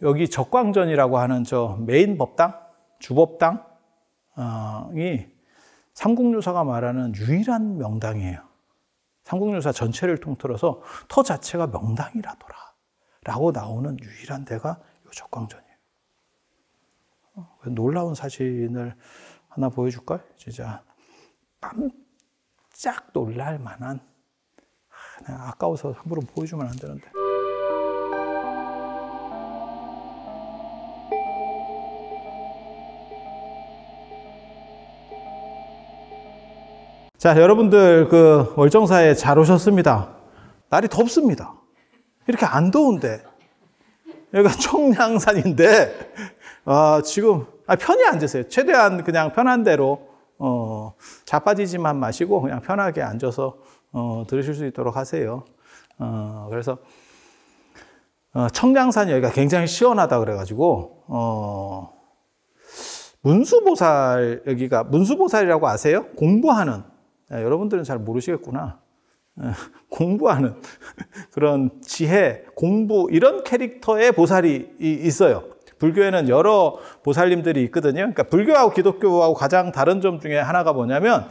여기 적광전이라고 하는 저 메인 법당, 주법당이 삼국유사가 말하는 유일한 명당이에요. 삼국유사 전체를 통틀어서 터 자체가 명당이라더라 라고 나오는 유일한 데가 이 적광전이에요. 놀라운 사진을 하나 보여줄까요? 진짜 깜짝 놀랄 만한, 아까워서 함부로 보여주면 안 되는데. 자, 여러분들 그 월정사에 잘 오셨습니다. 날이 덥습니다. 이렇게 안 더운데. 여기가 청량산인데, 지금, 편히 앉으세요. 최대한 그냥 편한 대로, 자빠지지만 마시고 그냥 편하게 앉아서, 들으실 수 있도록 하세요. 그래서, 청량산 여기가 굉장히 시원하다 그래가지고, 문수보살, 여기가, 문수보살이라고 아세요? 공부하는. 여러분들은 잘 모르시겠구나. 공부하는 그런 지혜, 공부, 이런 캐릭터의 보살이 있어요. 불교에는 여러 보살님들이 있거든요. 그러니까 불교하고 기독교하고 가장 다른 점 중에 하나가 뭐냐면,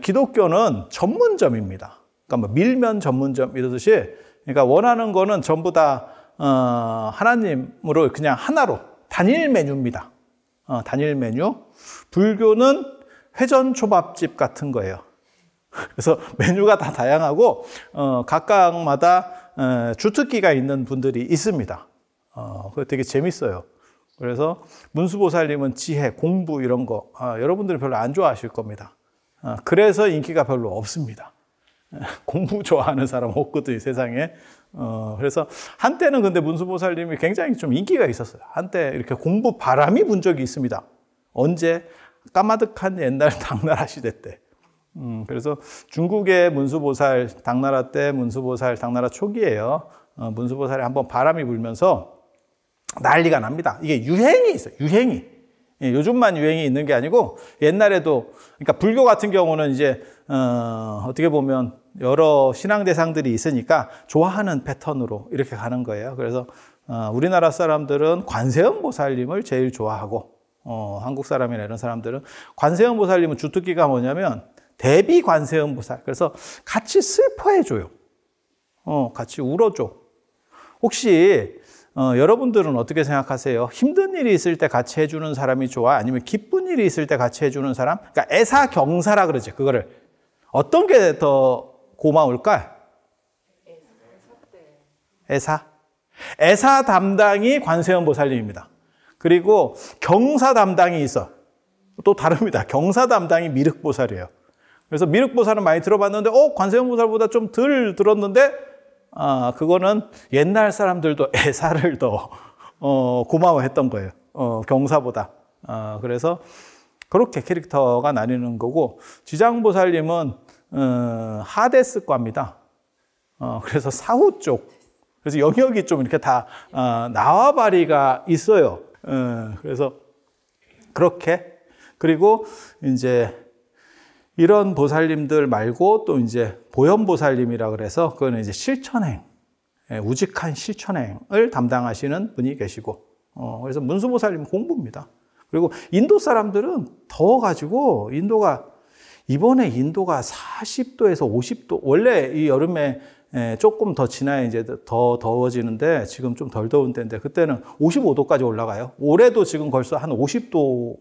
기독교는 전문점입니다. 그러니까 뭐 밀면 전문점 이러듯이, 그러니까 원하는 거는 전부 다, 하나님으로 그냥 하나로, 단일 메뉴입니다. 단일 메뉴. 불교는 회전초밥집 같은 거예요. 그래서 메뉴가 다 다양하고, 각각마다 주특기가 있는 분들이 있습니다. 그거 되게 재밌어요. 그래서 문수보살님은 지혜, 공부 이런 거, 여러분들은 별로 안 좋아하실 겁니다. 그래서 인기가 별로 없습니다. 공부 좋아하는 사람 없거든요, 세상에. 그래서 한때는 근데 문수보살님이 굉장히 좀 인기가 있었어요. 한때 이렇게 공부 바람이 분 적이 있습니다. 언제? 까마득한 옛날 당나라 시대 때. 그래서 중국의 문수보살, 당나라 때 문수보살, 당나라 초기예요. 문수보살이 한번 바람이 불면서 난리가 납니다. 이게 유행이 있어요. 유행이. 요즘만 유행이 있는 게 아니고 옛날에도, 그러니까 불교 같은 경우는 이제 어떻게 보면 여러 신앙 대상들이 있으니까 좋아하는 패턴으로 이렇게 가는 거예요. 그래서 우리나라 사람들은 관세음 보살님을 제일 좋아하고, 한국 사람이나 이런 사람들은 관세음 보살님은 주특기가 뭐냐면 대비 관세음 보살. 그래서 같이 슬퍼해줘요. 같이 울어줘. 혹시 여러분들은 어떻게 생각하세요? 힘든 일이 있을 때 같이 해주는 사람이 좋아? 아니면 기쁜 일이 있을 때 같이 해주는 사람? 그러니까 애사경사라 그러죠. 그거를. 어떤 게 더 고마울까? 애사. 애사 담당이 관세음 보살님입니다. 그리고 경사 담당이 있어. 또 다릅니다. 경사 담당이 미륵보살이에요. 그래서 미륵보살은 많이 들어봤는데, 관세음 보살보다 좀 덜 들었는데, 그거는 옛날 사람들도 애사를 더, 고마워했던 거예요. 경사보다. 그래서 그렇게 캐릭터가 나뉘는 거고, 지장보살님은, 하데스과입니다. 그래서 사후 쪽. 그래서 영역이 좀 이렇게 다, 나와바리가 있어요. 그래서 그렇게. 그리고 이제 이런 보살님들 말고 또 이제 보현보살님이라 그래서 그거는 이제 실천행, 우직한 실천행을 담당하시는 분이 계시고, 그래서 문수보살님 공부입니다. 그리고 인도 사람들은 더워가지고 이번에 인도가 40도에서 50도, 원래 이 여름에 조금 더 지나야 이제 더 더워지는데 지금 좀 덜 더운 때인데 그때는 55도까지 올라가요. 올해도 지금 벌써 한 50도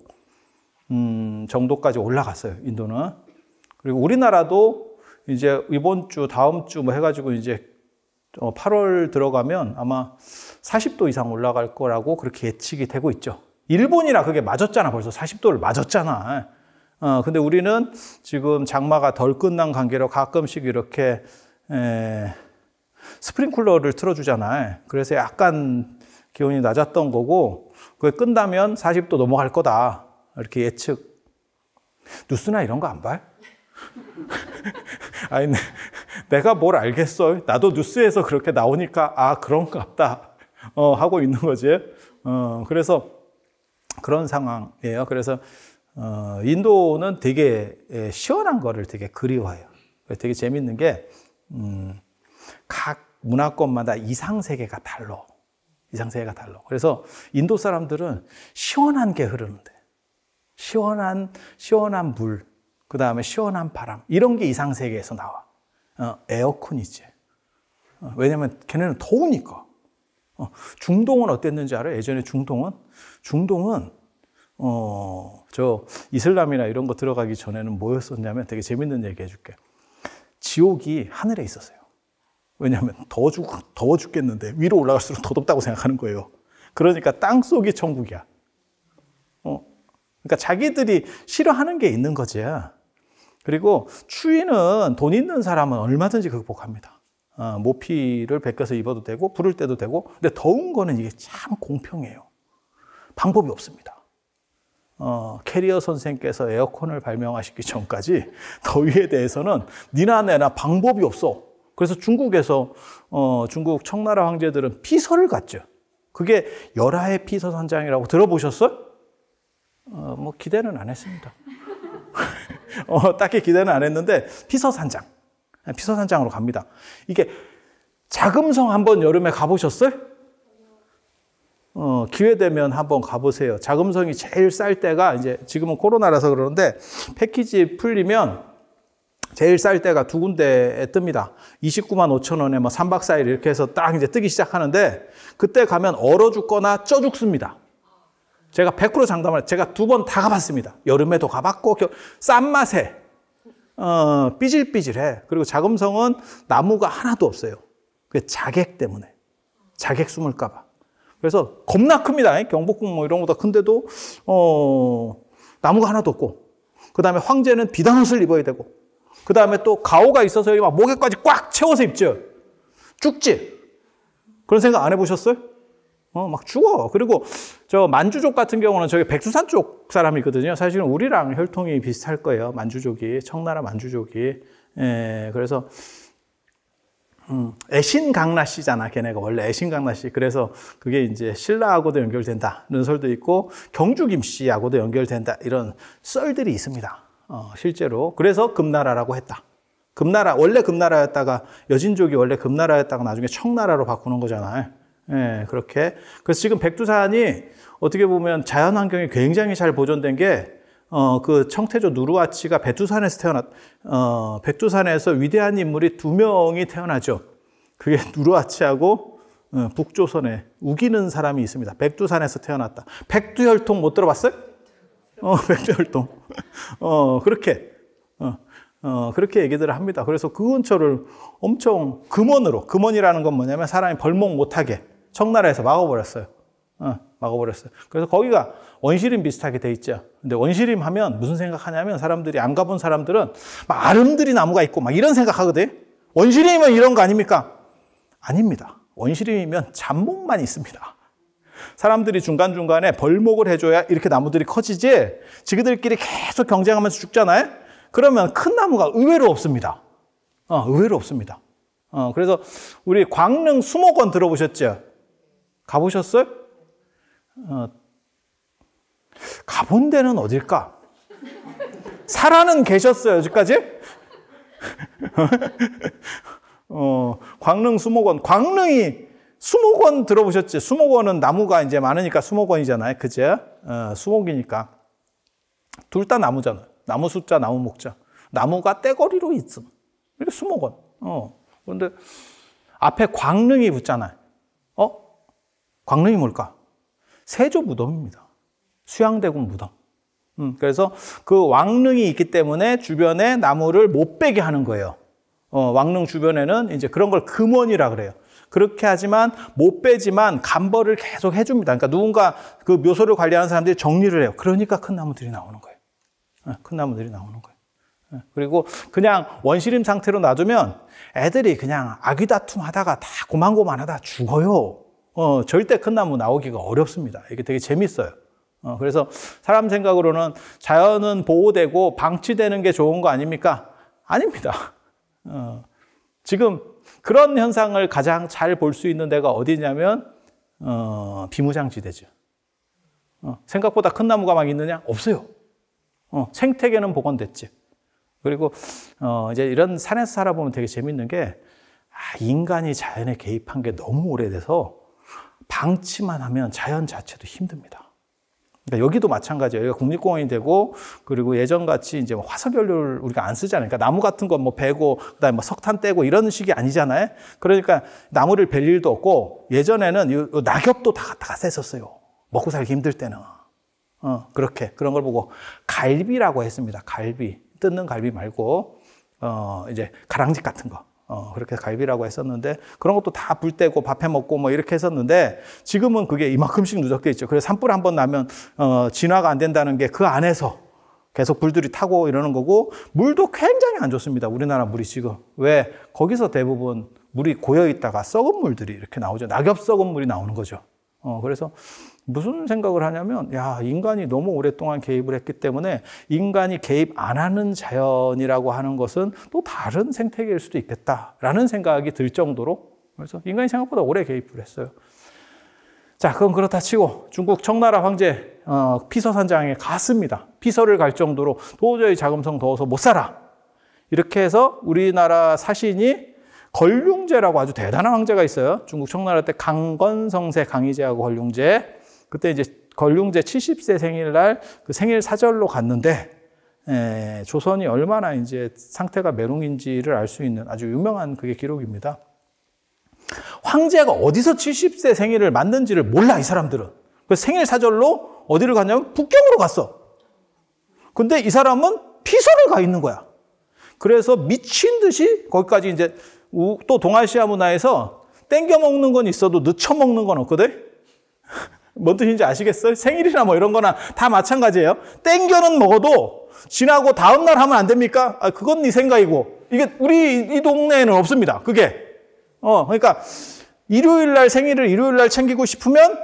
정도까지 올라갔어요, 인도는. 그리고 우리나라도 이제 이번 주, 다음 주 뭐 해가지고 이제 8월 들어가면 아마 40도 이상 올라갈 거라고 그렇게 예측이 되고 있죠. 일본이나 그게 맞았잖아. 벌써 40도를 맞았잖아. 근데 우리는 지금 장마가 덜 끝난 관계로 가끔씩 이렇게 스프링쿨러를 틀어주잖아요. 그래서 약간 기온이 낮았던 거고, 그게 끝나면 40도 넘어갈 거다. 이렇게 예측. 뉴스나 이런 거 안 봐요? 아니, 내가 뭘 알겠어. 나도 뉴스에서 그렇게 나오니까, 그런가 보다. 하고 있는 거지. 그래서 그런 상황이에요. 그래서, 인도는 되게 시원한 거를 되게 그리워해요. 되게 재밌는 게, 각 문화권마다 이상세계가 달라. 이상세계가 달라. 그래서 인도 사람들은 시원한 게 흐르는데, 시원한 물, 그 다음에 시원한 바람, 이런 게 이상세계에서 나와. 에어컨이지. 왜냐면 걔네는 더우니까. 중동은 어땠는지 알아요? 예전에 중동은 저 이슬람이나 이런 거 들어가기 전에는 뭐였었냐면 되게 재밌는 얘기 해줄게. 지옥이 하늘에 있었어요. 왜냐하면 더워 죽겠는데 위로 올라갈수록 더 덥다고 생각하는 거예요. 그러니까 땅속이 천국이야. 그러니까 자기들이 싫어하는 게 있는 거지. 그리고 추위는 돈 있는 사람은 얼마든지 극복합니다. 모피를 벗겨서 입어도 되고 부를 때도 되고. 근데 더운 거는 이게 참 공평해요. 방법이 없습니다. 캐리어 선생께서 에어컨을 발명하시기 전까지 더위에 대해서는 니나 내나 방법이 없어. 그래서 중국에서 중국 청나라 황제들은 피서를 갔죠. 그게 열하의 피서산장이라고 들어보셨어요? 뭐 기대는 안 했습니다. 딱히 기대는 안 했는데 피서산장으로 갑니다. 이게 자금성 한번 여름에 가보셨어요? 기회 되면 한번 가보세요. 자금성이 제일 쌀 때가 이제 지금은 코로나라서 그러는데 패키지 풀리면 제일 쌀 때가 두 군데에 뜹니다. 29만 5천 원에 뭐 3박 4일 이렇게 해서 딱 이제 뜨기 시작하는데 그때 가면 얼어 죽거나 쪄 죽습니다. 제가 100% 장담을 제가 2번 다 가봤습니다. 여름에도 가봤고 싼 맛에 삐질삐질해. 그리고 자금성은 나무가 하나도 없어요. 그게 자객 때문에. 자객 숨을까 봐. 그래서 겁나 큽니다. 경복궁 뭐 이런 거보다 큰데도 나무가 하나도 없고 그 다음에 황제는 비단 옷을 입어야 되고 그 다음에 또 가오가 있어서 막 목에까지 꽉 채워서 입죠. 죽지? 그런 생각 안 해보셨어요? 막 죽어. 그리고 저 만주족 같은 경우는 저기 백두산 쪽 사람이거든요. 사실은 우리랑 혈통이 비슷할 거예요. 만주족이, 청나라 만주족이. 그래서 애신강나씨잖아. 걔네가 원래 애신강나씨. 그래서 그게 이제 신라하고도 연결된다는 설도 있고 경주김씨하고도 연결된다. 이런 썰들이 있습니다. 실제로. 그래서 금나라라고 했다. 금나라, 원래 금나라였다가 여진족이 원래 금나라였다가 나중에 청나라로 바꾸는 거잖아요. 그렇게. 그래서 지금 백두산이 어떻게 보면 자연환경이 굉장히 잘 보존된 게 그 청태조 누르하치가 백두산에서 위대한 인물이 2명이 태어나죠. 그게 누르하치하고 북조선에 우기는 사람이 있습니다. 백두산에서 태어났다. 백두혈통 못 들어봤어요? 백두혈통. 그렇게 얘기들을 합니다. 그래서 그 근처를 엄청 금원이라는 건 뭐냐면 사람이 벌목 못하게 청나라에서 막아버렸어요. 그래서 거기가 원시림 비슷하게 돼 있죠. 근데 원시림 하면 무슨 생각하냐면 사람들이 안 가본 사람들은 막 아름드리 나무가 있고 막 이런 생각하거든. 원시림이면 이런 거 아닙니까? 아닙니다. 원시림이면 잡목만 있습니다. 사람들이 중간중간에 벌목을 해줘야 이렇게 나무들이 커지지 지그들끼리 계속 경쟁하면서 죽잖아요. 그러면 큰 나무가 의외로 없습니다. 의외로 없습니다. 그래서 우리 광릉 수목원 들어보셨죠? 가보셨어요? 가본 데는 어딜까? 살아는 계셨어요, 여기까지? 광릉 수목원. 수목원 들어보셨지? 수목원은 나무가 이제 많으니까 수목원이잖아요. 그죠? 수목이니까. 둘 다 나무잖아요. 나무 숫자, 나무 목자. 나무가 떼거리로 있음. 이게 수목원. 그런데 앞에 광릉이 붙잖아요. 광릉이 뭘까? 세조 무덤입니다. 수양대군 무덤. 그래서 그 왕릉이 있기 때문에 주변에 나무를 못 베게 하는 거예요. 왕릉 주변에는 이제 그런 걸 금원이라 그래요. 그렇게 하지만 못 빼지만 감벌을 계속 해줍니다. 그러니까 누군가 그 묘소를 관리하는 사람들이 정리를 해요. 그러니까 큰 나무들이 나오는 거예요. 큰 나무들이 나오는 거예요. 그리고 그냥 원시림 상태로 놔두면 애들이 그냥 아귀다툼 하다가 다 고만고만하다 죽어요. 절대 큰 나무 나오기가 어렵습니다. 이게 되게 재밌어요. 그래서 사람 생각으로는 자연은 보호되고 방치되는 게 좋은 거 아닙니까? 아닙니다. 지금 그런 현상을 가장 잘 볼 수 있는 데가 어디냐면 비무장지대죠. 생각보다 큰 나무가 막 있느냐? 없어요. 생태계는 복원됐지. 그리고 이제 이런 산에서 살아보면 되게 재밌는 게 인간이 자연에 개입한 게 너무 오래돼서 방치만 하면 자연 자체도 힘듭니다. 그러니까 여기도 마찬가지예요. 여기가 국립공원이 되고, 그리고 예전같이 이제 뭐 화석연료를 우리가 안 쓰잖아요. 그러니까 나무 같은 건 뭐 베고, 그다음에 뭐 석탄 떼고 이런 식이 아니잖아요. 그러니까 나무를 벨 일도 없고, 예전에는 요 낙엽도 다 갖다가 셌었어요. 먹고 살기 힘들 때는. 그렇게. 그런 걸 보고 갈비라고 했습니다. 갈비. 뜯는 갈비 말고, 이제 가랑집 같은 거. 그렇게 갈비라고 했었는데, 그런 것도 다 불 떼고 밥해 먹고 뭐 이렇게 했었는데, 지금은 그게 이만큼씩 누적돼 있죠. 그래서 산불 한 번 나면, 진화가 안 된다는 게 그 안에서 계속 불들이 타고 이러는 거고, 물도 굉장히 안 좋습니다. 우리나라 물이 지금. 왜? 거기서 대부분 물이 고여 있다가 썩은 물들이 이렇게 나오죠. 낙엽 썩은 물이 나오는 거죠. 그래서 무슨 생각을 하냐면, 야, 인간이 너무 오랫동안 개입을 했기 때문에 인간이 개입 안 하는 자연이라고 하는 것은 또 다른 생태계일 수도 있겠다라는 생각이 들 정도로, 그래서 인간이 생각보다 오래 개입을 했어요. 자, 그건 그렇다 치고 중국 청나라 황제 피서산장에 갔습니다. 피서를 갈 정도로 도저히 자금성 더워서 못 살아. 이렇게 해서 우리나라 사신이 걸륭제라고 아주 대단한 황제가 있어요. 중국 청나라 때 강건성세 강희제하고 걸륭제. 그때 이제 걸륭제 70세 생일날 그 생일 사절로 갔는데, 조선이 얼마나 이제 상태가 메롱인지를 알 수 있는 아주 유명한 그게 기록입니다. 황제가 어디서 70세 생일을 맞는지를 몰라, 이 사람들은. 그래서 생일 사절로 어디를 갔냐면 북경으로 갔어. 근데 이 사람은 피서를 가 있는 거야. 그래서 미친 듯이 거기까지 이제 또 동아시아 문화에서 땡겨 먹는 건 있어도 늦춰 먹는 건 없거든? 뭔 뜻인지 아시겠어요? 생일이나 뭐 이런 거나 다 마찬가지예요. 땡겨는 먹어도 지나고 다음날 하면 안 됩니까? 그건 네 생각이고. 이게 우리 이 동네에는 없습니다. 그게. 그러니까 일요일 날 생일을 일요일 날 챙기고 싶으면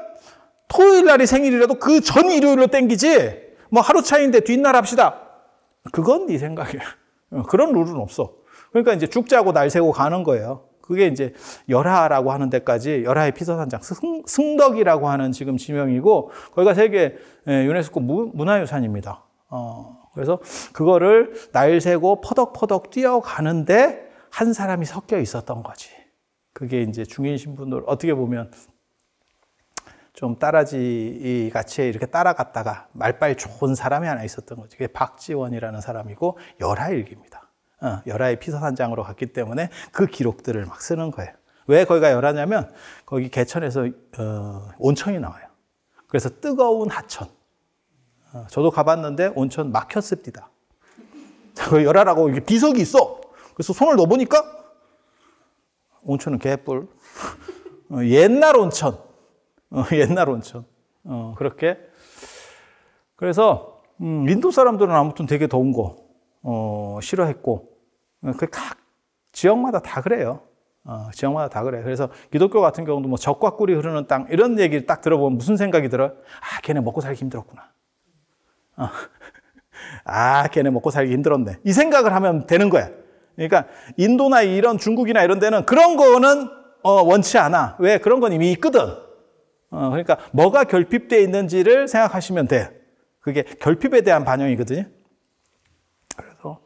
토요일 날이 생일이라도 그 전 일요일로 땡기지. 뭐 하루 차이인데 뒷날 합시다. 그건 네 생각이야. 그런 룰은 없어. 그러니까 이제 죽자고 날 세고 가는 거예요. 그게 이제 열하라고 하는 데까지, 열하의 피서산장, 승덕이라고 하는 지금 지명이고, 거기가 세계 유네스코 문화유산입니다. 그래서 그거를 날 세고 퍼덕퍼덕 뛰어가는데 한 사람이 섞여 있었던 거지. 그게 이제 중인 신분으로 어떻게 보면 좀 따라지 같이 이렇게 따라갔다가 말빨 좋은 사람이 하나 있었던 거지. 그게 박지원이라는 사람이고, 열하일기입니다. 열하의 피서산장으로 갔기 때문에 그 기록들을 막 쓰는 거예요. 왜 거기가 열하냐면 거기 개천에서 온천이 나와요. 그래서 뜨거운 하천. 저도 가봤는데 온천 막혔습니다. 거기 열하라고 이게 비석이 있어. 그래서 손을 넣어보니까 온천은 개뿔. 옛날 온천. 옛날 온천. 그렇게. 그래서 인도 사람들은 아무튼 되게 더운 거 싫어했고, 각 지역마다 다 그래요. 지역마다 다 그래. 그래서 기독교 같은 경우도 뭐 젖과 꿀이 흐르는 땅 이런 얘기를 딱 들어보면 무슨 생각이 들어요? 걔네 먹고 살기 힘들었구나. 걔네 먹고 살기 힘들었네. 이 생각을 하면 되는 거야. 그러니까 인도나 이런 중국이나 이런 데는 그런 거는 원치 않아. 왜? 그런 건 이미 있거든. 그러니까 뭐가 결핍되어 있는지를 생각하시면 돼. 그게 결핍에 대한 반영이거든요. 그래서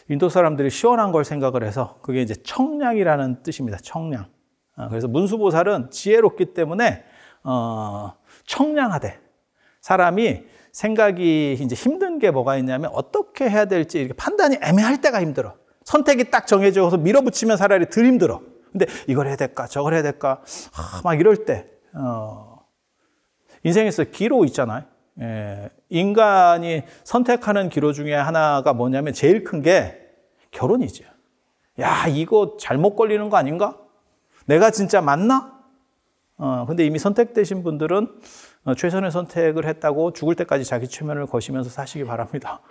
인도 사람들이 시원한 걸 생각을 해서 그게 이제 청량이라는 뜻입니다. 청량. 그래서 문수보살은 지혜롭기 때문에 청량하대. 사람이 생각이 이제 힘든 게 뭐가 있냐면 어떻게 해야 될지 이렇게 판단이 애매할 때가 힘들어. 선택이 딱 정해져서 밀어붙이면 차라리 덜 힘들어. 근데 이걸 해야 될까 저걸 해야 될까 막 이럴 때 인생에서 기로 있잖아요. 인간이 선택하는 기로 중에 하나가 뭐냐면 제일 큰 게 결혼이죠. 야, 이거 잘못 걸리는 거 아닌가? 내가 진짜 맞나? 근데 이미 선택되신 분들은 최선의 선택을 했다고 죽을 때까지 자기 최면을 거시면서 사시기 바랍니다.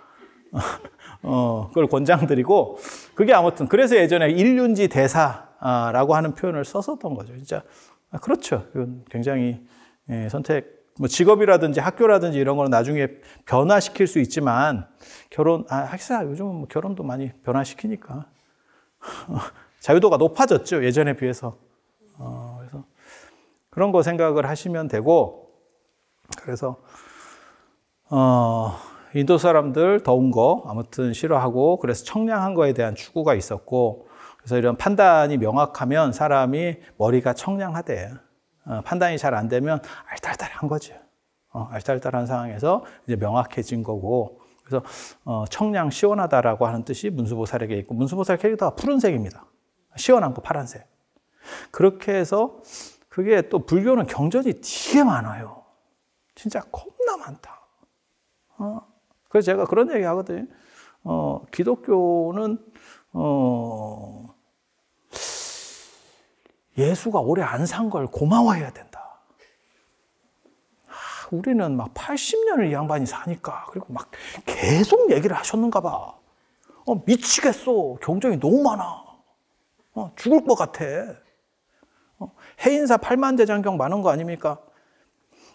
그걸 권장드리고, 그게 아무튼, 그래서 예전에 일륜지 대사라고 하는 표현을 썼었던 거죠. 진짜. 그렇죠. 이건 굉장히 선택, 뭐 직업이라든지 학교라든지 이런 거는 나중에 변화시킬 수 있지만, 하기사 요즘은 뭐 결혼도 많이 변화시키니까. 자유도가 높아졌죠. 예전에 비해서. 그래서 그런 거 생각을 하시면 되고, 그래서, 인도 사람들 더운 거 아무튼 싫어하고, 그래서 청량한 거에 대한 추구가 있었고, 그래서 이런 판단이 명확하면 사람이 머리가 청량하대. 판단이 잘 안 되면 알딸딸한 거죠. 알딸딸한 상황에서 이제 명확해진 거고, 그래서 청량 시원하다라고 하는 뜻이 문수보살에게 있고, 문수보살 캐릭터가 푸른색입니다. 시원한 거 파란색. 그렇게 해서 그게 또 불교는 경전이 되게 많아요. 진짜 겁나 많다. 그래서 제가 그런 얘기 하거든요. 기독교는 예수가 오래 안 산 걸 고마워해야 된다. 우리는 막 80년을 이 양반이 사니까, 그리고 막 계속 얘기를 하셨는가 봐. 미치겠어. 경전이 너무 많아. 죽을 것 같아. 해인사 8만대장경 많은 거 아닙니까?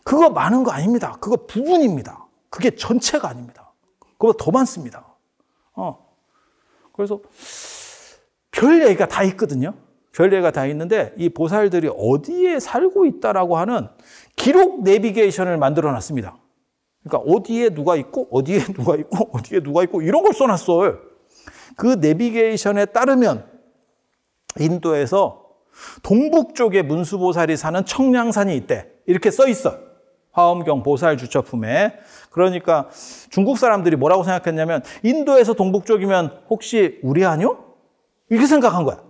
그거 많은 거 아닙니다. 그거 부분입니다. 그게 전체가 아닙니다. 그거보다 더 많습니다. 그래서 별 얘기가 다 있거든요. 별 얘기가 다 있는데 이 보살들이 어디에 살고 있다라고 하는 기록 내비게이션을 만들어 놨습니다. 그러니까 어디에 누가 있고 어디에 누가 있고 어디에 누가 있고 이런 걸 써놨어요. 그 내비게이션에 따르면 인도에서 동북 쪽에 문수보살이 사는 청량산이 있대. 이렇게 써 있어. 화엄경 보살 주처품에. 그러니까 중국 사람들이 뭐라고 생각했냐면 인도에서 동북 쪽이면 혹시 우리 아니요? 이렇게 생각한 거야.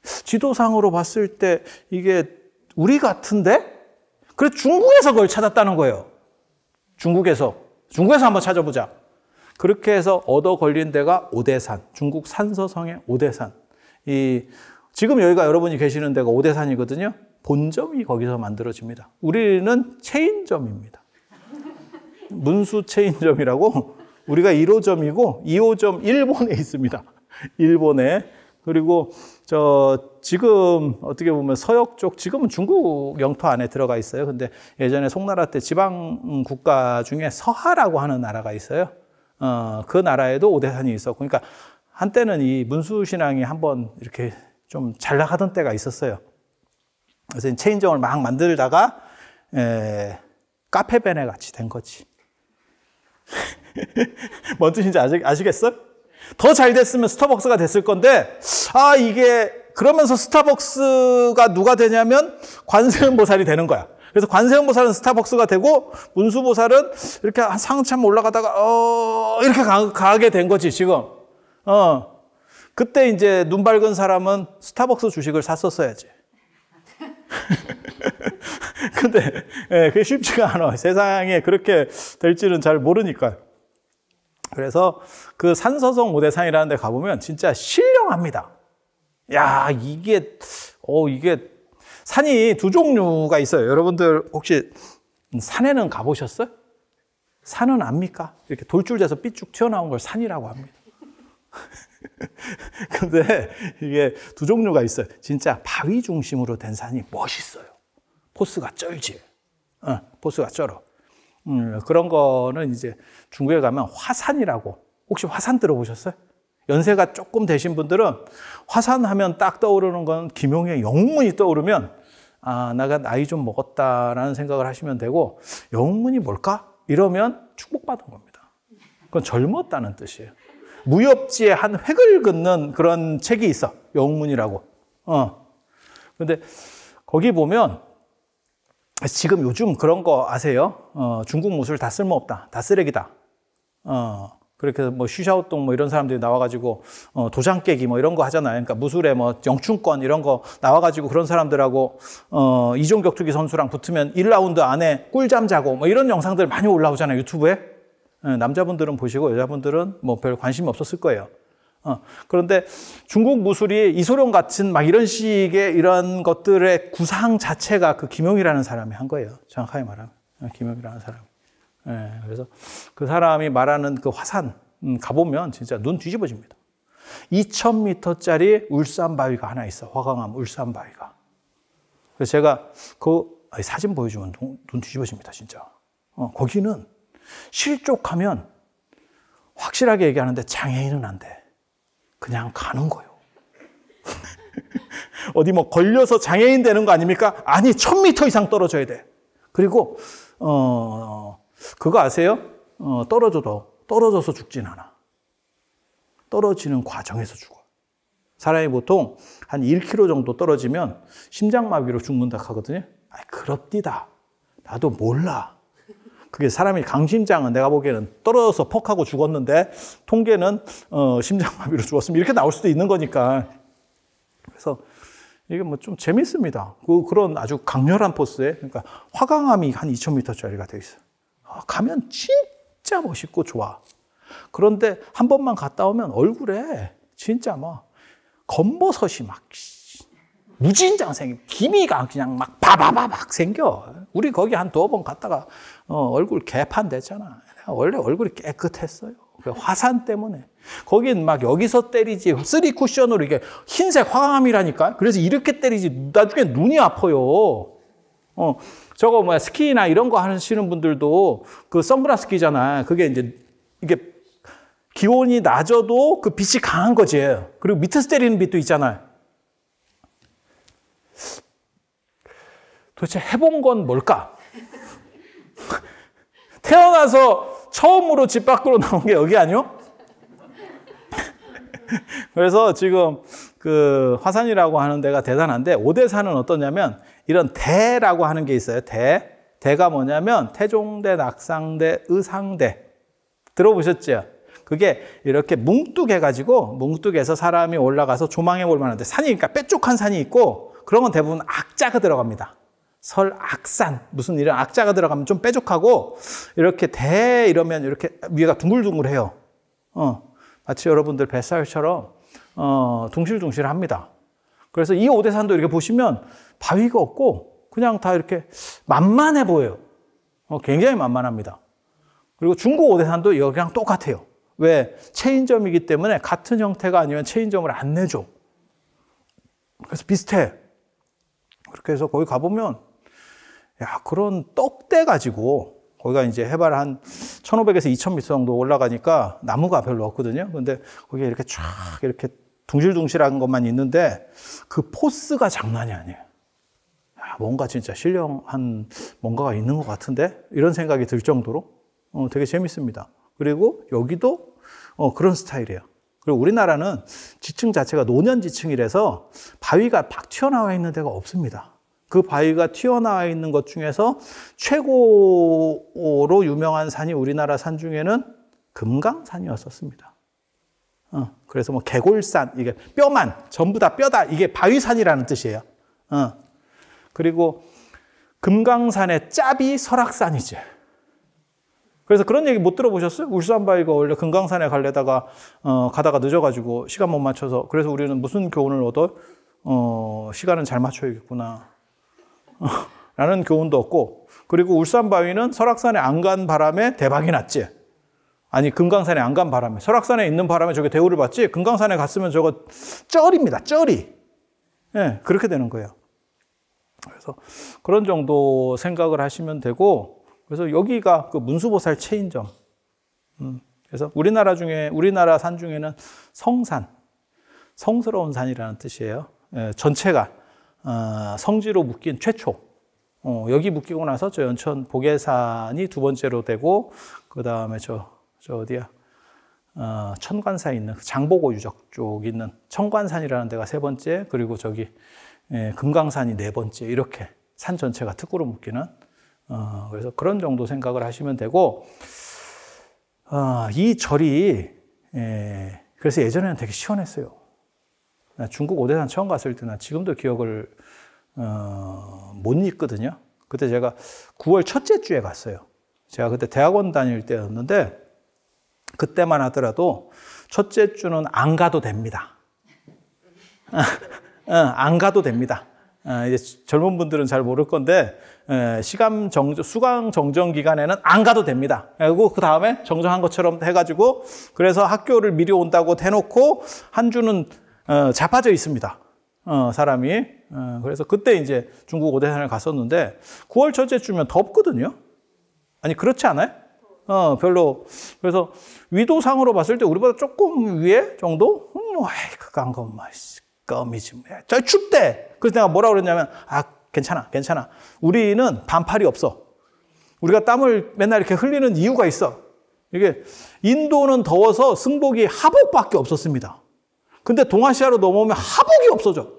지도상으로 봤을 때 이게 우리 같은데? 그래서 중국에서 그걸 찾았다는 거예요. 중국에서 한번 찾아보자. 그렇게 해서 얻어 걸린 데가 오대산. 중국 산서성의 오대산. 지금 여기가 여러분이 계시는 데가 오대산이거든요. 본점이 거기서 만들어집니다. 우리는 체인점입니다. 문수 체인점이라고, 우리가 1호점이고 2호점 일본에 있습니다. 일본에. 그리고 지금 어떻게 보면 서역 쪽, 지금은 중국 영토 안에 들어가 있어요. 근데 예전에 송나라 때 지방 국가 중에 서하라고 하는 나라가 있어요. 그 나라에도 오대산이 있었고, 그러니까 한때는 이 문수 신앙이 한번 이렇게 좀 잘 나가던 때가 있었어요. 그래서 체인점을 막 만들다가 카페베네 같이 된 거지. 뭔 뜻인지 아시겠어요? 더 잘 됐으면 스타벅스가 됐을 건데, 이게 그러면서 스타벅스가 누가 되냐면 관세음보살이 되는 거야. 그래서 관세음보살은 스타벅스가 되고 문수보살은 이렇게 한참 올라가다가 이렇게 가게 된 거지 지금. 그때 이제 눈 밝은 사람은 스타벅스 주식을 샀었어야지. 근데 그게 쉽지가 않아. 세상에 그렇게 될지는 잘 모르니까. 그래서 그 산서성 오대산이라는 데 가보면 진짜 신령합니다. 야, 이게 산이 두 종류가 있어요. 여러분들 혹시 산에는 가보셨어요? 산은 압니까? 이렇게 돌줄돼서 삐쭉 튀어나온 걸 산이라고 합니다. 근데 이게 두 종류가 있어요. 진짜 바위 중심으로 된 산이 멋있어요. 포스가 쩔지. 포스가 쩔어. 그런 거는 이제 중국에 가면 화산이라고. 혹시 화산 들어보셨어요? 연세가 조금 되신 분들은 화산 하면 딱 떠오르는 건 김용의 영웅문이 떠오르면 내가 나이 좀 먹었다라는 생각을 하시면 되고, 영웅문이 뭘까? 이러면 축복받은 겁니다. 그건 젊었다는 뜻이에요. 무협지에 한 획을 긋는 그런 책이 있어. 영웅문이라고. 근데 거기 보면 지금 요즘 그런 거 아세요? 중국 무술 다 쓸모없다. 다 쓰레기다. 그렇게 뭐 쉬샤오동 뭐 이런 사람들이 나와가지고 도장 깨기 뭐 이런 거 하잖아요. 그러니까 무술에 뭐 영춘권 이런 거 나와가지고 그런 사람들하고 이종 격투기 선수랑 붙으면 1라운드 안에 꿀잠 자고 뭐 이런 영상들 많이 올라오잖아요. 유튜브에. 남자분들은 보시고 여자분들은 뭐 별 관심이 없었을 거예요. 그런데 중국 무술이 이소룡 같은 막 이런 식의 이런 것들의 구상 자체가 그 김용이라는 사람이 한 거예요. 정확하게 말하면. 김용이라는 사람이. 그래서 그 사람이 말하는 그 화산 가보면 진짜 눈 뒤집어집니다. 2000m짜리 울산바위가 하나 있어. 화강암 울산바위가. 그래서 제가 사진 보여주면 눈 뒤집어집니다. 진짜. 거기는 실족하면 확실하게 얘기하는데 장애인은 안 돼. 그냥 가는 거예요. 어디 뭐 걸려서 장애인 되는 거 아닙니까? 아니, 1000m 이상 떨어져야 돼. 그리고 그거 아세요? 떨어져서 죽진 않아. 떨어지는 과정에서 죽어. 사람이 보통 한 1kg 정도 떨어지면 심장마비로 죽는다 하거든요. 아, 그렇디다. 나도 몰라. 그게 사람이 강심장은 내가 보기에는 떨어져서 퍽 하고 죽었는데 통계는 심장마비로 죽었으면 이렇게 나올 수도 있는 거니까. 그래서 이게 뭐 좀 재밌습니다. 그런 아주 강렬한 포스에, 그러니까 화강암이 한 2000m짜리가 돼 있어요. 가면 진짜 멋있고 좋아. 그런데 한 번만 갔다 오면 얼굴에 진짜 막 검버섯이 막 무진장 생겨. 기미가 그냥 막 바바바박 생겨. 우리 거기 한 2번 갔다가 얼굴 개판 됐잖아. 원래 얼굴이 깨끗했어요. 화산 때문에. 거긴 막 여기서 때리지 3 쿠션으로 이게 흰색 화강암이라니까. 그래서 이렇게 때리지 나중에 눈이 아파요. 저거 뭐야 스키나 이런 거 하시는 분들도 그 선글라스 끼잖아. 그게 이제 이게 기온이 낮아도 그 빛이 강한 거지. 그리고 밑에서 때리는 빛도 있잖아요. 도대체 해본 건 뭘까? 태어나서 처음으로 집 밖으로 나온 게 여기 아니요? 그래서 지금 그 화산이라고 하는 데가 대단한데 오대산은 어떠냐면 이런 대라고 하는 게 있어요. 대가 뭐냐면 태종대, 낙상대, 의상대. 들어보셨죠? 그게 이렇게 뭉뚝해가지고 뭉뚝해서 사람이 올라가서 조망해 볼 만한데 산이 그러니까 뾰족한 산이 있고 그런 건 대부분 악자가 들어갑니다. 설악산 무슨 이런 악자가 들어가면 좀 뾰족하고 이렇게 대 이러면 이렇게 위에가 둥글둥글해요. 마치 여러분들 뱃살처럼 둥실둥실합니다. 그래서 이 오대산도 이렇게 보시면 바위가 없고 그냥 다 이렇게 만만해 보여요. 굉장히 만만합니다. 그리고 중국 오대산도 여기랑 똑같아요. 왜? 체인점이기 때문에 같은 형태가 아니면 체인점을 안 내줘. 그래서 비슷해. 그렇게 해서 거기 가보면 야, 그런 떡대 가지고 거기가 이제 해발 한 1500에서 2000m 정도 올라가니까 나무가 별로 없거든요. 근데 거기에 이렇게 쫙 이렇게 둥실둥실한 것만 있는데 그 포스가 장난이 아니에요. 야, 뭔가 진짜 신령한 뭔가가 있는 것 같은데? 이런 생각이 들 정도로 되게 재밌습니다. 그리고 여기도 그런 스타일이에요. 그리고 우리나라는 지층 자체가 노년지층이라서 바위가 팍 튀어나와 있는 데가 없습니다. 그 바위가 튀어나와 있는 것 중에서 최고로 유명한 산이 우리나라 산 중에는 금강산이었었습니다. 그래서 뭐 개골산, 이게 뼈만, 전부 다 뼈다, 이게 바위산이라는 뜻이에요. 그리고 금강산의 짭이 설악산이지. 그래서 그런 얘기 못 들어보셨어요? 울산바위가 원래 금강산에 가려다가 가다가 늦어가지고 시간 못 맞춰서 그래서 우리는 무슨 교훈을 얻어? 시간은 잘 맞춰야겠구나 라는 교훈도 얻고 그리고 울산바위는 설악산에 안 간 바람에 대박이 났지. 아니 금강산에 안 간 바람에 설악산에 있는 바람에 저게 대우를 받지 금강산에 갔으면 저거 쩔입니다. 쩔이. 네, 그렇게 되는 거예요. 그래서 그런 정도 생각을 하시면 되고 그래서 여기가 그 문수보살 체인점. 그래서 우리나라 산 중에는 성산, 성스러운 산이라는 뜻이에요. 예, 전체가 성지로 묶인 최초. 여기 묶이고 나서 저 연천 보계산이 2번째로 되고 그 다음에 저 어디야? 천관사에 있는 장보고 유적 쪽 있는 천관산이라는 데가 3번째, 그리고 저기 금강산이 4번째 이렇게 산 전체가 특구로 묶이는. 그래서 그런 정도 생각을 하시면 되고, 이 절이, 그래서 예전에는 되게 시원했어요. 나 중국 오대산 처음 갔을 때, 나 지금도 기억을, 못 잊거든요. 그때 제가 9월 첫째 주에 갔어요. 제가 그때 대학원 다닐 때였는데, 그때만 하더라도 첫째 주는 안 가도 됩니다. 안 가도 됩니다. 이제 젊은 분들은 잘 모를 건데, 수강 정정 기간에는 안 가도 됩니다. 그리고 그 다음에 정정한 것처럼 해가지고, 그래서 학교를 미리 온다고 해놓고, 한 주는, 자빠져 있습니다. 사람이. 그래서 그때 이제 중국 오대산을 갔었는데, 9월 첫째 주면 덥거든요? 아니, 그렇지 않아요? 별로. 그래서 위도상으로 봤을 때 우리보다 조금 위에 정도? 그거 안 가면 껌이지. 저 춥대. 그래서 내가 뭐라 그랬냐면, 괜찮아. 우리는 반팔이 없어. 우리가 땀을 맨날 이렇게 흘리는 이유가 있어. 이게 인도는 더워서 승복이 하복밖에 없었습니다. 근데 동아시아로 넘어오면 하복이 없어져.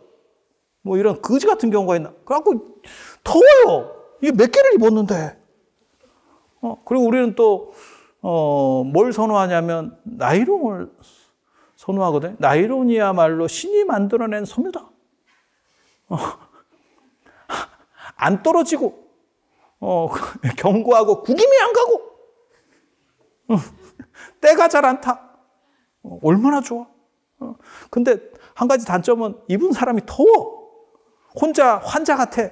뭐 이런 거지 같은 경우가 있나. 그래갖고 더워요. 이게 몇 개를 입었는데. 그리고 우리는 또, 뭘 선호하냐면 나이론을 선호하거든요. 나이론이야말로 신이 만들어낸 섬유다. 안 떨어지고, 견고하고 구김이 안 가고, 때가 잘 안 타. 얼마나 좋아. 근데 한 가지 단점은 입은 사람이 더워. 혼자 환자 같아.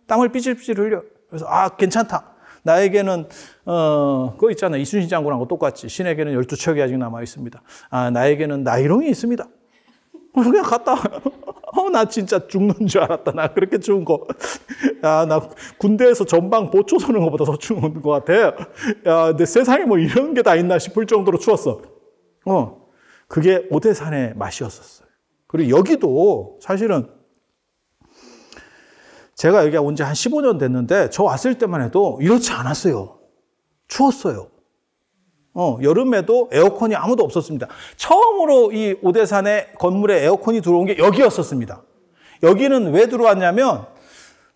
땀을 삐질삐질 흘려. 그래서 괜찮다. 나에게는 그거 있잖아. 이순신 장군하고 똑같이 신에게는 12척이 아직 남아 있습니다. 나에게는 나이롱이 있습니다. 그냥 갔다. 나 진짜 죽는 줄 알았다. 나 그렇게 죽은 거. 나 군대에서 전방 보초 서는 것보다 더 죽은 것 같아. 내 세상에 뭐 이런 게 다 있나 싶을 정도로 추웠어. 그게 오대산의 맛이었었어요. 그리고 여기도 사실은 제가 여기 온 지 한 15년 됐는데 저 왔을 때만 해도 이렇지 않았어요. 추웠어요. 여름에도 에어컨이 아무도 없었습니다. 처음으로 이 오대산의 건물에 에어컨이 들어온 게 여기였었습니다. 여기는 왜 들어왔냐면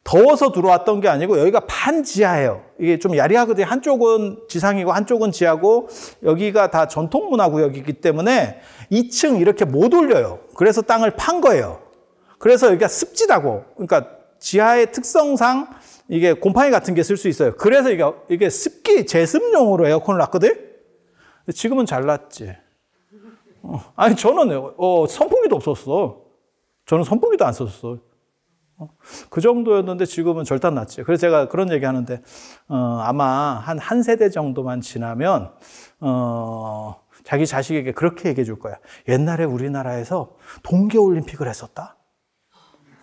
더워서 들어왔던 게 아니고 여기가 반지하예요. 이게 좀 야리하거든요. 한쪽은 지상이고 한쪽은 지하고 여기가 다 전통문화구역이기 때문에 2층 이렇게 못 올려요. 그래서 땅을 판 거예요. 그래서 여기가 습지다고. 그러니까 지하의 특성상 이게 곰팡이 같은 게 쓸 수 있어요. 그래서 이게 습기 제습용으로 에어컨을 놨거든. 지금은 잘났지. 저는 선풍기도 없었어. 저는 선풍기도 안 썼어. 그 정도였는데 지금은 절단났지. 그래서 제가 그런 얘기 하는데 아마 한 세대 정도만 지나면 자기 자식에게 그렇게 얘기해 줄 거야. 옛날에 우리나라에서 동계올림픽을 했었다.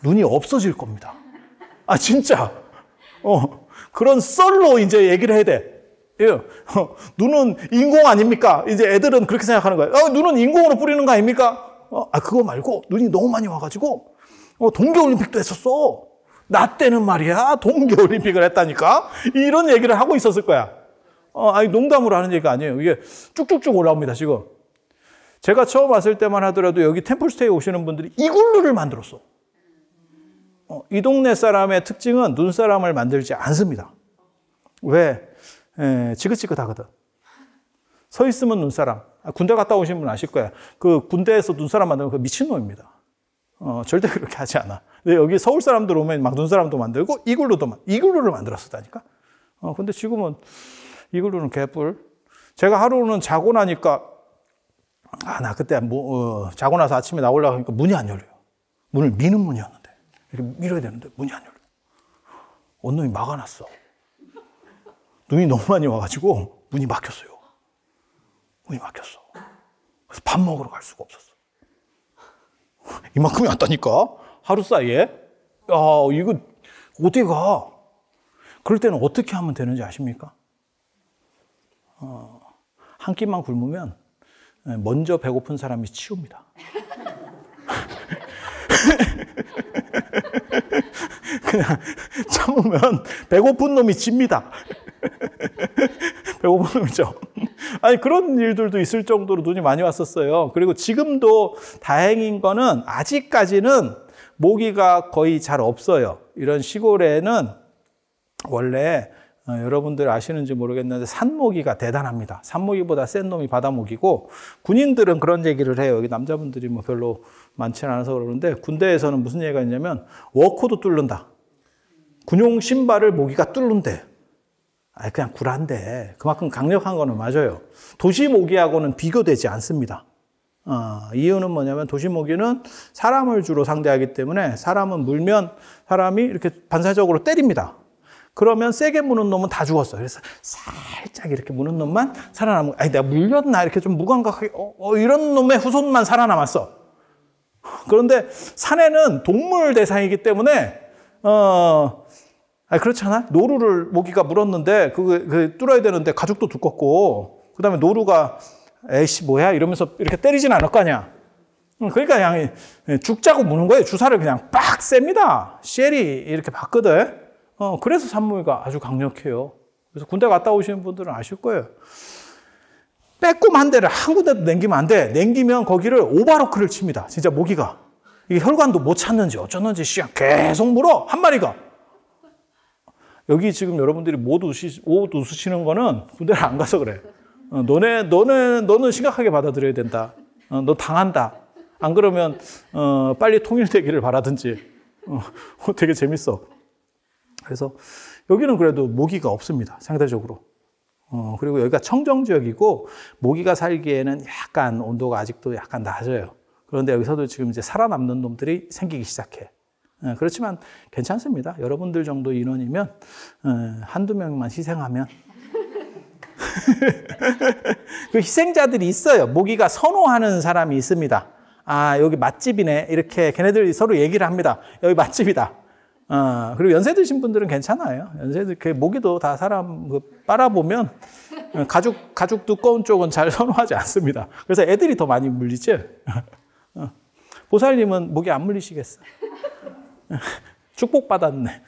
눈이 없어질 겁니다. 진짜. 그런 썰로 이제 얘기를 해야 돼. 눈은 인공 아닙니까? 이제 애들은 그렇게 생각하는 거예요. 눈은 인공으로 뿌리는 거 아닙니까? 그거 말고 눈이 너무 많이 와가지고 동계올림픽도 했었어. 나 때는 말이야 동계올림픽을 했다니까. 이런 얘기를 하고 있었을 거야. 농담으로 하는 얘기가 아니에요. 이게 쭉쭉쭉 올라옵니다 지금. 제가 처음 왔을 때만 하더라도 여기 템플스테이 오시는 분들이 이글루를 만들었어. 이 동네 사람의 특징은 눈사람을 만들지 않습니다. 왜? 지긋지긋하거든. 서 있으면 눈사람. 군대 갔다 오신 분 아실 거야. 그 군대에서 눈사람 만들면 그 미친놈입니다. 절대 그렇게 하지 않아. 근데 여기 서울 사람들 오면 막 눈사람도 만들고 이글루를 만들었었다니까. 근데 지금은 이글루는 개뿔. 제가 하루는 자고 나니까 나 그때 자고 나서 아침에 나오려고 하니까 문이 안 열려요. 문을 미는 문이었는데 이렇게 밀어야 되는데 문이 안 열려. 원놈이 막아놨어. 눈이 너무 많이 와가지고 문이 막혔어요. 문이 막혔어. 그래서 밥 먹으러 갈 수가 없었어. 이만큼이 왔다니까? 하루 사이에? 이거 어디 가? 그럴 때는 어떻게 하면 되는지 아십니까? 한 끼만 굶으면 먼저 배고픈 사람이 치웁니다. 그냥 참으면 배고픈 놈이 집니다. 배고픈 놈이죠. 그런 일들도 있을 정도로 눈이 많이 왔었어요. 그리고 지금도 다행인 거는 아직까지는 모기가 거의 잘 없어요. 이런 시골에는 원래 여러분들 아시는지 모르겠는데 산모기가 대단합니다. 산모기보다 센 놈이 바다모기고, 군인들은 그런 얘기를 해요. 여기 남자분들이 뭐 별로 많지는 않아서 그러는데 군대에서는 무슨 얘기가 있냐면 워코도 뚫는다. 군용 신발을 모기가 뚫는데. 그냥 구란데 그만큼 강력한 거는 맞아요. 도시 모기하고는 비교되지 않습니다. 이유는 뭐냐면 도시 모기는 사람을 주로 상대하기 때문에 사람은 물면 사람이 이렇게 반사적으로 때립니다. 그러면 세게 무는 놈은 다 죽었어요. 그래서 살짝 이렇게 무는 놈만 살아남고, 내가 물렸나 이렇게 좀 무감각하게 이런 놈의 후손만 살아남았어. 그런데 산에는 동물 대상이기 때문에 그렇잖아. 노루를 모기가 물었는데 그 뚫어야 되는데 가죽도 두껍고, 그다음에 노루가 에이씨 뭐야 이러면서 이렇게 때리진 않을 거 아니야. 그러니까 그냥 죽자고 무는 거예요. 주사를 그냥 빡 셉니다. 쉘이 이렇게 받거든. 그래서 산모기가 아주 강력해요. 그래서 군대 갔다 오시는 분들은 아실 거예요. 빼꼼한 데를 한 군데도 남기면 안 돼. 남기면 거기를 오바로크를 칩니다. 진짜 모기가. 이게 혈관도 못 찾는지 어쩌는지 계속 물어. 한 마리가. 여기 지금 여러분들이 옷 웃으시는 거는 군대를 안 가서 그래. 너는 심각하게 받아들여야 된다. 너 당한다. 안 그러면 빨리 통일되기를 바라든지. 되게 재밌어. 그래서 여기는 그래도 모기가 없습니다. 상대적으로. 그리고 여기가 청정지역이고 모기가 살기에는 약간 온도가 아직도 약간 낮아요. 그런데 여기서도 지금 이제 살아남는 놈들이 생기기 시작해. 그렇지만 괜찮습니다. 여러분들 정도 인원이면 한두 명만 희생하면 그 희생자들이 있어요. 모기가 선호하는 사람이 있습니다. 아, 여기 맛집이네. 이렇게 걔네들이 서로 얘기를 합니다. 여기 맛집이다. 그리고 연세 드신 분들은 괜찮아요. 모기도 다 사람 빨아보면 가죽 두꺼운 쪽은 잘 선호하지 않습니다. 그래서 애들이 더 많이 물리죠. 보살님은 모기 안 물리시겠어. 축복받았네.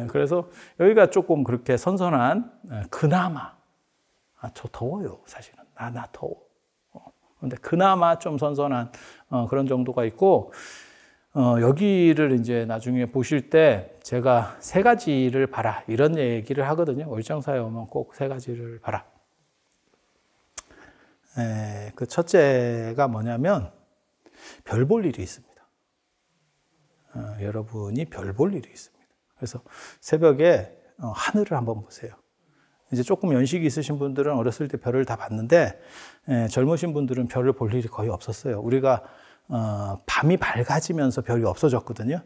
그래서 여기가 조금 그렇게 선선한, 그나마, 저 더워요, 사실은. 나 더워. 근데 그나마 좀 선선한 그런 정도가 있고, 여기를 이제 나중에 보실 때 제가 세 가지를 봐라. 이런 얘기를 하거든요. 월장사에 오면 꼭 세 가지를 봐라. 그 첫째가 뭐냐면, 별 볼 일이 있습니다. 여러분이 별 볼 일이 있습니다. 그래서 새벽에 하늘을 한번 보세요. 이제 조금 연식이 있으신 분들은 어렸을 때 별을 다 봤는데, 젊으신 분들은 별을 볼 일이 거의 없었어요. 우리가 밤이 밝아지면서 별이 없어졌거든요.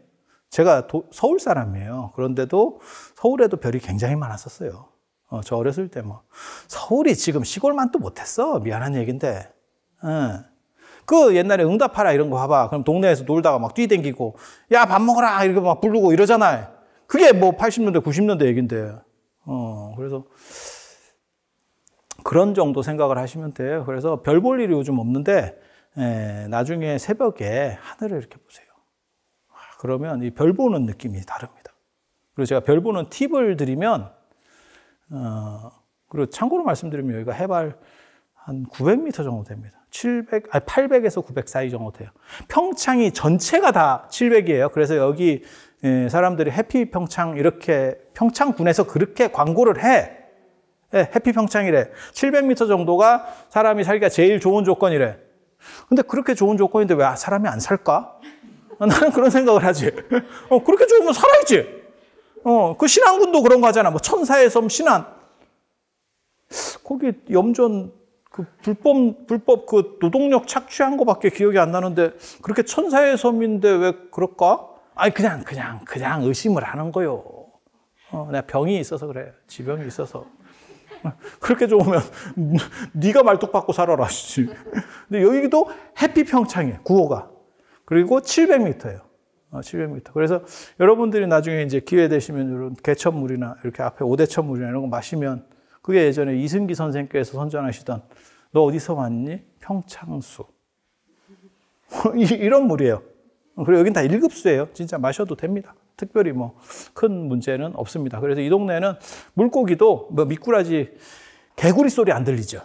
제가 서울 사람이에요. 그런데도 서울에도 별이 굉장히 많았었어요. 저 어렸을 때 서울이 지금 시골만 또 못했어. 미안한 얘기인데. 그 옛날에 응답하라 이런 거 봐봐. 그럼 동네에서 놀다가 막 뛰댕기고, 야, 밥 먹어라! 이렇게 막 부르고 이러잖아요. 그게 80년대, 90년대 얘기인데. 그래서 그런 정도 생각을 하시면 돼요. 그래서 별 볼 일이 요즘 없는데, 나중에 새벽에 하늘을 이렇게 보세요. 그러면 이 별 보는 느낌이 다릅니다. 그리고 제가 별 보는 팁을 드리면, 그리고 참고로 말씀드리면 여기가 해발 한 900m 정도 됩니다. 800에서 900 사이 정도 돼요. 평창이 전체가 다 700이에요. 그래서 여기 사람들이 해피 평창 이렇게 평창군에서 그렇게 광고를 해. 해피 평창이래. 700m 정도가 사람이 살기가 제일 좋은 조건이래. 근데 그렇게 좋은 조건인데 왜 사람이 안 살까? 나는 그런 생각을 하지. 그렇게 좋으면 살아야지. 그 신안군도 그런 거 하잖아. 천사의 섬 신안. 거기 염전 그 불법 그 노동력 착취한 거밖에 기억이 안 나는데 그렇게 천사의 섬인데 왜 그럴까? 아니 그냥 의심을 하는 거요. 내가 병이 있어서 그래. 지병이 있어서. 그렇게 좋으면 네가 말뚝박고 살아라. 근데 여기도 해피 평창이에요. 구호가. 그리고 700m예요. 700m. 그래서 여러분들이 나중에 이제 기회 되시면 이런 개천물이나 이렇게 앞에 오대천물이나 이런 거 마시면 그게 예전에 이승기 선생께서 선전하시던 너 어디서 왔니? 평창수. 이런 물이에요. 그리고 여긴 다 1급수예요. 진짜 마셔도 됩니다. 특별히 큰 문제는 없습니다. 그래서 이 동네는 물고기도 미꾸라지 개구리 소리 안 들리죠.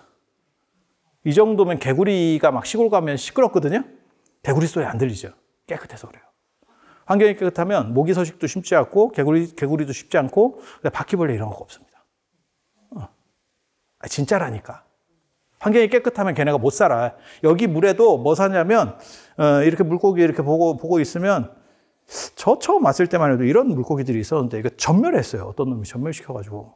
이 정도면 개구리가 막 시골 가면 시끄럽거든요. 개구리 소리 안 들리죠. 깨끗해서 그래요. 환경이 깨끗하면 모기 서식도 쉽지 않고 개구리도 쉽지 않고 바퀴벌레 이런 거 없습니다. 진짜라니까. 환경이 깨끗하면 걔네가 못 살아. 여기 물에도 뭐 사냐면 이렇게 물고기 이렇게 보고 있으면 저 처음 왔을 때만 해도 이런 물고기들이 있었는데 이거 전멸했어요. 어떤 놈이 전멸시켜가지고.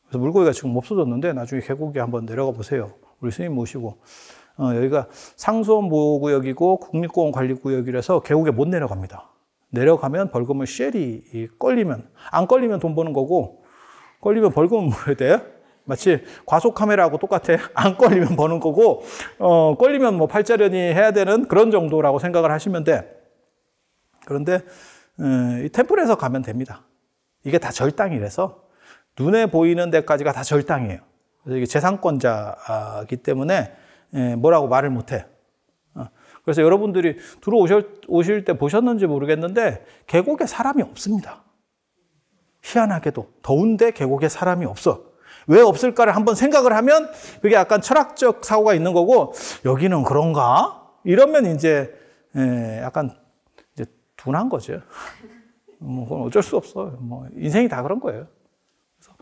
그래서 물고기가 지금 없어졌는데 나중에 계곡에 한번 내려가 보세요. 우리 스님 모시고. 여기가 상수원 보호구역이고 국립공원 관리구역이라서 계곡에 못 내려갑니다. 내려가면 벌금을 쉘이 걸리면 안 걸리면 돈 버는 거고 걸리면 벌금은 물어야 돼요. 마치 과속 카메라하고 똑같아. 안 걸리면 버는 거고 걸리면 팔자련이 해야 되는 그런 정도라고 생각을 하시면 돼. 그런데 이 템플에서 가면 됩니다. 이게 다 절당이라서 눈에 보이는 데까지가 다 절당이에요. 그래서 이게 재산권자이기 때문에 뭐라고 말을 못해. 그래서 여러분들이 들어오실 때 보셨는지 모르겠는데 계곡에 사람이 없습니다. 희한하게도 더운데 계곡에 사람이 없어. 왜 없을까를 한번 생각을 하면 그게 약간 철학적 사고가 있는 거고, 여기는 그런가? 이러면 이제 약간 이제 둔한 거죠. 뭐 그건 어쩔 수 없어요. 뭐 인생이 다 그런 거예요. 그래서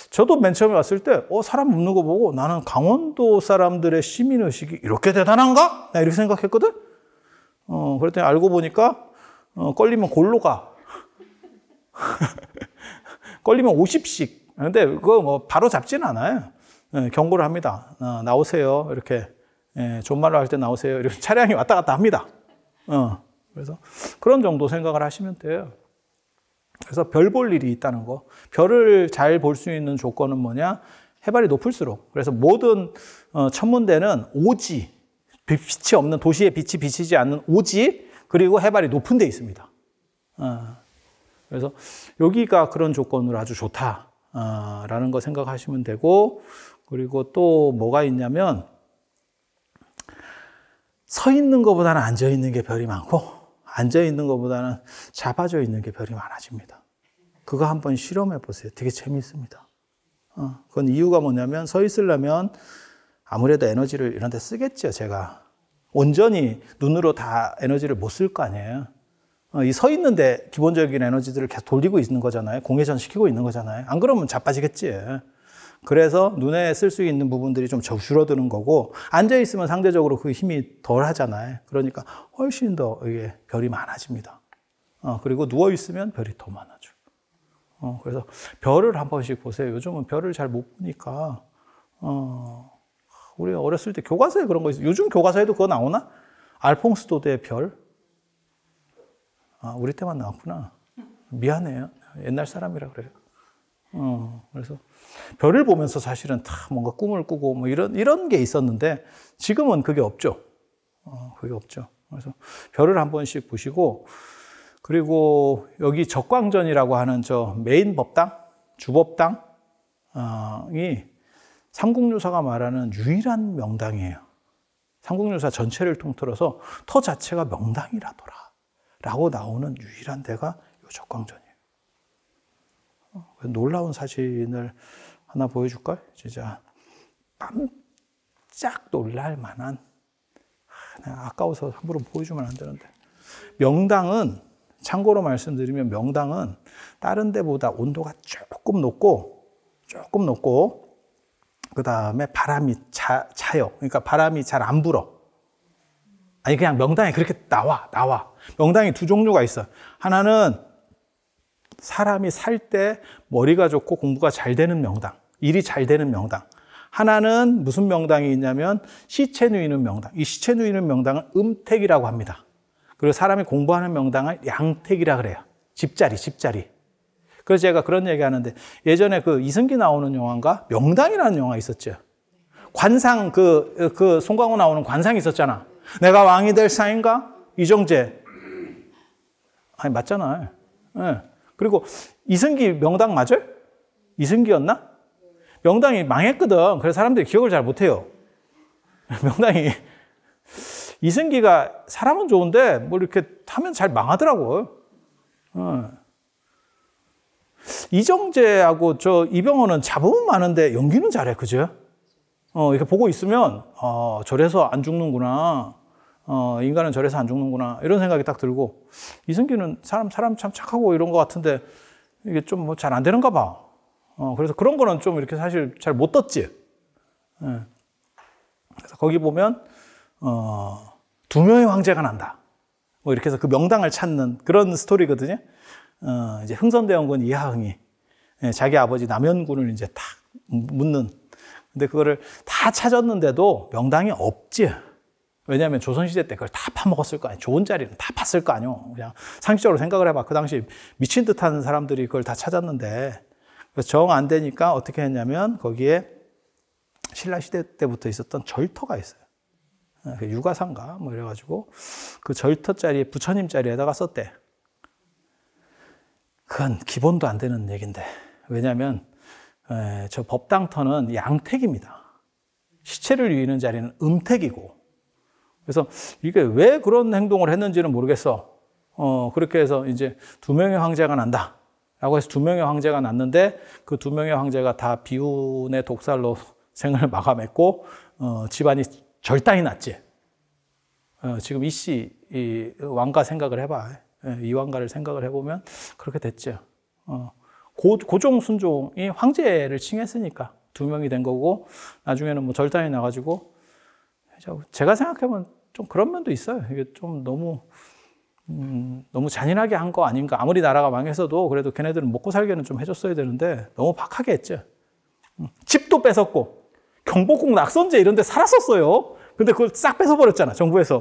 저도 맨 처음에 왔을 때 사람 없는 거 보고 나는 강원도 사람들의 시민의식이 이렇게 대단한가? 나 이렇게 생각했거든. 그랬더니 알고 보니까 걸리면 골로 가. 걸리면 50씩. 근데 그거 뭐 바로 잡지는 않아요. 경고를 합니다. 나오세요. 이렇게 존말로 할 때 나오세요. 이렇게 차량이 왔다 갔다 합니다. 그래서 그런 정도 생각을 하시면 돼요. 그래서 별 볼 일이 있다는 거. 별을 잘 볼 수 있는 조건은 뭐냐? 해발이 높을수록. 그래서 모든 천문대는 오지, 빛이 없는 도시에 빛이 비치지 않는 오지, 그리고 해발이 높은 데 있습니다. 그래서 여기가 그런 조건으로 아주 좋다라는 거 생각하시면 되고, 그리고 또 뭐가 있냐면 서 있는 것보다는 앉아 있는 게 별이 많고, 앉아 있는 것보다는 잡아져 있는 게 별이 많아집니다. 그거 한번 실험해 보세요. 되게 재미있습니다. 그건 이유가 뭐냐면 서 있으려면 아무래도 에너지를 이런 데 쓰겠죠. 제가 온전히 눈으로 다 에너지를 못 쓸 거 아니에요. 이 서 있는데 기본적인 에너지들을 계속 돌리고 있는 거잖아요. 공회전 시키고 있는 거잖아요. 안 그러면 자빠지겠지. 그래서 눈에 쓸 수 있는 부분들이 좀 줄어드는 거고, 앉아있으면 상대적으로 그 힘이 덜 하잖아요. 그러니까 훨씬 더 이게 별이 많아집니다. 그리고 누워있으면 별이 더 많아져. 그래서 별을 한 번씩 보세요. 요즘은 별을 잘 못 보니까, 우리 어렸을 때 교과서에 그런 거 있어요. 요즘 교과서에도 그거 나오나? 알퐁스도드의 별? 우리 때만 나왔구나. 미안해요. 옛날 사람이라 그래요. 그래서 별을 보면서 사실은 다 뭔가 꿈을 꾸고 뭐 이런 게 있었는데 지금은 그게 없죠. 그게 없죠. 그래서 별을 한 번씩 보시고, 그리고 여기 적광전이라고 하는 저 메인 법당, 주법당이 삼국유사가 말하는 유일한 명당이에요. 삼국유사 전체를 통틀어서 터 자체가 명당이라더라 라고 나오는 유일한 데가 이 적광전이에요. 놀라운 사진을 하나 보여줄까요? 진짜 깜짝 놀랄 만한, 아까워서 함부로 보여주면 안 되는데, 명당은, 참고로 말씀드리면 명당은 다른 데보다 온도가 조금 높고 그 다음에 바람이 차요. 그러니까 바람이 잘 안 불어. 아니 그냥 명당에 그렇게 나와. 명당이 두 종류가 있어. 하나는 사람이 살 때 머리가 좋고 공부가 잘 되는 명당, 일이 잘 되는 명당. 하나는 무슨 명당이 있냐면 시체 누이는 명당. 이 시체 누이는 명당은 음택이라고 합니다. 그리고 사람이 공부하는 명당을 양택이라 그래요. 집자리. 그래서 제가 그런 얘기 하는데, 예전에 그 이승기 나오는 영화인가? 명당이라는 영화 있었죠. 관상, 그 송강호 나오는 관상이 있었잖아. 내가 왕이 될 사인가? 이정재. 아니, 맞잖아요. 네. 그리고 이승기 명당 맞아요? 이승기였나? 명당이 망했거든. 그래서 사람들이 기억을 잘 못해요. 명당이. 이승기가 사람은 좋은데 뭐 이렇게 하면 잘 망하더라고요. 이정재하고 저 이병헌은 잡음은 많은데 연기는 잘해, 그죠? 이렇게 보고 있으면 저래서 안 죽는구나. 인간은 저래서 안 죽는구나. 이런 생각이 딱 들고, 이승기는 사람 참 착하고 이런 것 같은데 이게 좀 뭐 잘 안 되는가 봐. 그래서 그런 거는 좀 이렇게 사실 잘 못 떴지. 그래서 거기 보면 두 명의 황제가 난다. 뭐 이렇게 해서 그 명당을 찾는 그런 스토리거든요. 이제 흥선대원군 이하흥이 자기 아버지 남현군을 이제 딱 묻는. 근데 그거를 다 찾았는데도 명당이 없지. 왜냐하면 조선시대 때 그걸 다 파먹었을 거 아니에요. 좋은 자리는 다 팠을 거 아니에요. 그냥 상식적으로 생각을 해봐. 그 당시 미친 듯한 사람들이 그걸 다 찾았는데, 정 안 되니까 어떻게 했냐면 거기에 신라시대 때부터 있었던 절터가 있어요. 유가상가 뭐 이래가지고 그 절터 자리에 부처님 자리에다가 썼대. 그건 기본도 안 되는 얘기인데, 왜냐하면 저 법당터는 양택입니다. 시체를 누이는 자리는 음택이고. 그래서 이게 왜 그런 행동을 했는지는 모르겠어. 그렇게 해서 이제 두 명의 황제가 난다. 라고 해서 2명의 황제가 났는데 그 2명의 황제가 다 비운의 독살로 생을 마감했고 집안이 절단이 났지. 지금 이 왕가 생각을 해봐. 이 왕가를 생각을 해보면 그렇게 됐죠. 고종 순종이 황제를 칭했으니까 2명이 된 거고 나중에는 뭐 절단이 나가지고 제가 생각해보면 좀 그런 면도 있어요. 이게 좀 너무 잔인하게 한 거 아닌가. 아무리 나라가 망했어도 그래도 걔네들은 먹고 살기는 좀 해줬어야 되는데 너무 박하게 했죠. 집도 뺏었고 경복궁 낙선제 이런 데 살았었어요. 근데 그걸 싹 뺏어버렸잖아.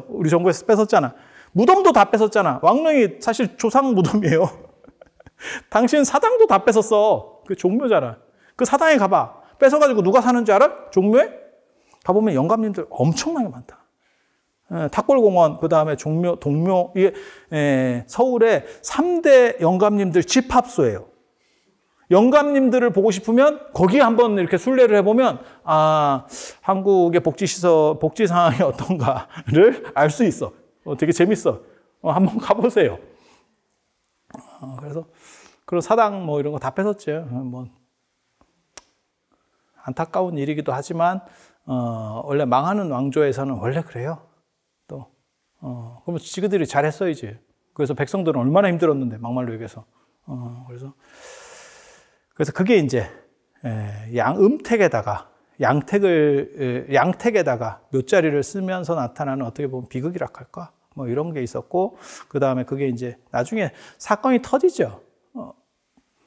우리 정부에서 뺏었잖아. 무덤도 다 뺏었잖아. 왕릉이 사실 조상 무덤이에요. 당신 사당도 다 뺏었어. 그 종묘잖아. 그 사당에 가봐. 뺏어가지고 누가 사는 줄 알아? 종묘에? 가보면 영감님들 엄청나게 많다. 탁골공원, 그 다음에 종묘, 동묘, 이게 서울의 3대 영감님들 집합소예요. 영감님들을 보고 싶으면 거기에 한번 이렇게 순례를 해보면 한국의 복지 상황이 어떤가를 알 수 있어. 되게 재밌어. 한번 가보세요. 그래서 그런 사당 뭐 이런 거 다 뺏었죠. 뭐 안타까운 일이기도 하지만 원래 망하는 왕조에서는 원래 그래요. 또 그러면 지그들이 잘했어야지. 그래서 백성들은 얼마나 힘들었는데 막말로 얘기해서. 그래서 그게 이제 양택에다가 묘자리를 쓰면서 나타나는 어떻게 보면 비극이라 할까? 뭐 이런 게 있었고, 그 다음에 그게 이제 나중에 사건이 터지죠.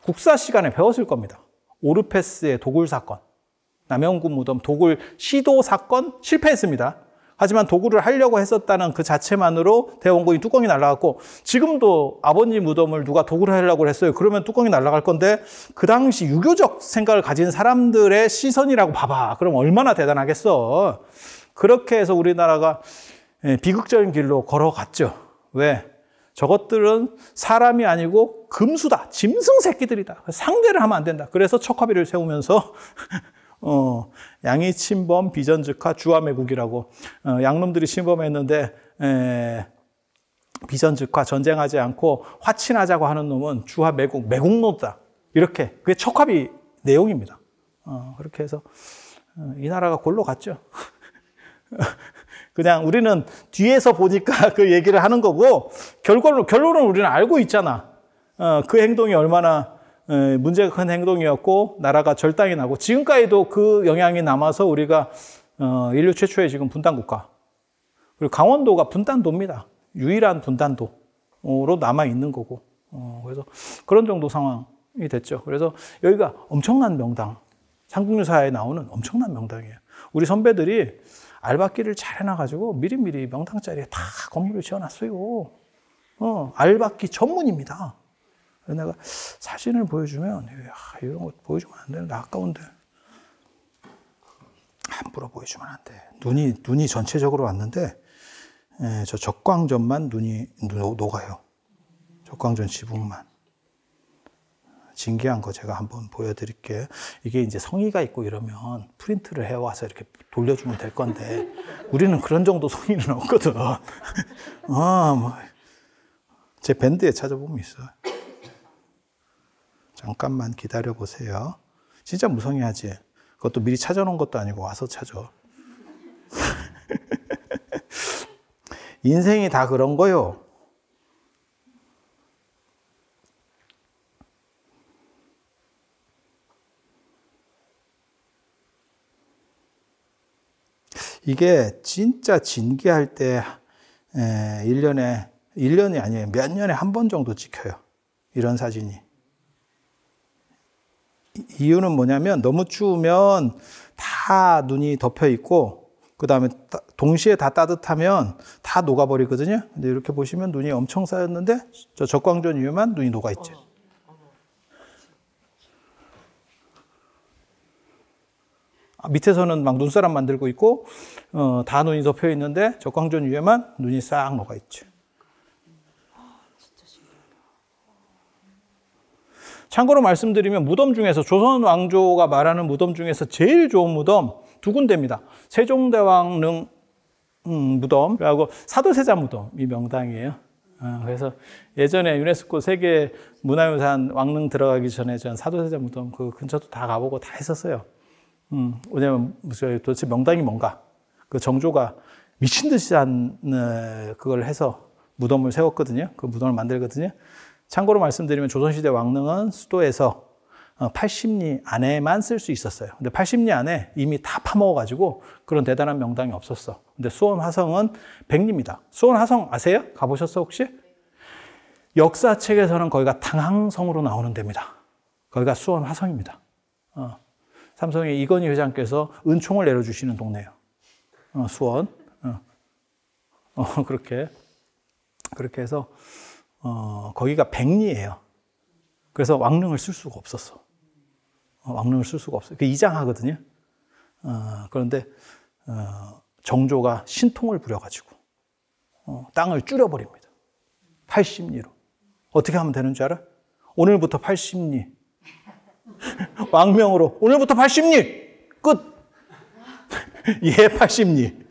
국사 시간에 배웠을 겁니다. 오르페스의 도굴 사건, 남영구 무덤 도굴 시도 사건 실패했습니다. 하지만 도굴을 하려고 했었다는 그 자체만으로 대원군이 뚜껑이 날아갔고, 지금도 아버님 무덤을 누가 도굴을 하려고 했어요. 그러면 뚜껑이 날아갈 건데, 그 당시 유교적 생각을 가진 사람들의 시선이라고 봐봐. 그럼 얼마나 대단하겠어. 그렇게 해서 우리나라가 비극적인 길로 걸어갔죠. 왜? 저것들은 사람이 아니고 금수다. 짐승 새끼들이다. 상대를 하면 안 된다. 그래서 척화비를 세우면서 양이 침범, 비전즉하, 주화매국이라고 양놈들이 침범했는데 비전즉하, 전쟁하지 않고 화친하자고 하는 놈은 주화매국, 매국노다. 이렇게 그게 척화비 내용입니다. 그렇게 해서 이 나라가 골로 갔죠. 그냥 우리는 뒤에서 보니까 그 얘기를 하는 거고 결론은 우리는 알고 있잖아. 그 행동이 얼마나 문제가 큰 행동이었고 나라가 절단이 나고 지금까지도 그 영향이 남아서 우리가 인류 최초의 지금 분단국가, 그리고 강원도가 분단도입니다. 유일한 분단도로 남아있는 거고, 그래서 그런 정도 상황이 됐죠. 그래서 여기가 엄청난 명당, 삼국유사에 나오는 엄청난 명당이에요. 우리 선배들이 알박기를 잘 해놔가지고 미리미리 명당 자리에 다 건물을 지어놨어요. 알박기 전문입니다. 내가 사진을 보여주면 이런 거 보여주면 안 되는데 아까운데 함부로 보여주면 안 돼. 눈이 전체적으로 왔는데 저 적광전만 눈이 녹아요. 적광전 지붕만. 신기한 거 제가 한번 보여드릴게요. 이게 이제 성의가 있고 이러면 프린트를 해와서 이렇게 돌려주면 될 건데 우리는 그런 정도 성의는 없거든. 제 밴드에 찾아보면 있어요. 잠깐만 기다려 보세요. 진짜 무성의하지. 그것도 미리 찾아놓은 것도 아니고 와서 찾아. 인생이 다 그런 거요. 이게 진짜 징계할 때 1년이 아니에요. 몇 년에 한 번 정도 찍혀요. 이런 사진이. 이유는 뭐냐면 너무 추우면 다 눈이 덮여 있고 그 다음에 동시에 다 따뜻하면 다 녹아버리거든요. 근데 이렇게 보시면 눈이 엄청 쌓였는데 저 적광전 위에만 눈이 녹아 있죠. 밑에서는 막 눈사람 만들고 있고 다 눈이 덮여 있는데 적광전 위에만 눈이 싹 녹아 있죠. 참고로 말씀드리면 무덤 중에서 조선 왕조가 말하는 무덤 중에서 제일 좋은 무덤 두 군데입니다. 세종대왕릉 무덤, 그리고 사도세자 무덤이 명당이에요. 그래서 예전에 유네스코 세계 문화유산 왕릉 들어가기 전에 전 사도세자 무덤 그 근처도 다 가보고 다 했었어요. 왜냐면 도대체 명당이 뭔가. 그 정조가 미친 듯이 그걸 해서 무덤을 세웠거든요. 그 무덤을 만들거든요. 참고로 말씀드리면 조선시대 왕릉은 수도에서 80리 안에만 쓸 수 있었어요. 근데 80리 안에 이미 다 파먹어가지고 그런 대단한 명당이 없었어. 근데 수원 화성은 100리입니다. 수원 화성 아세요? 가보셨어 혹시? 역사책에서는 거기가 당항성으로 나오는 데입니다. 거기가 수원 화성입니다. 삼성의 이건희 회장께서 은총을 내려주시는 동네예요. 수원. 그렇게 해서 거기가 100리예요. 그래서 왕릉을 쓸 수가 없었어. 왕릉을 쓸 수가 없어요. 이장하거든요. 그런데 정조가 신통을 부려가지고 땅을 줄여버립니다. 80리로. 어떻게 하면 되는 줄 알아? 오늘부터 80리. 왕명으로 오늘부터 80리! 끝! 예, 80리.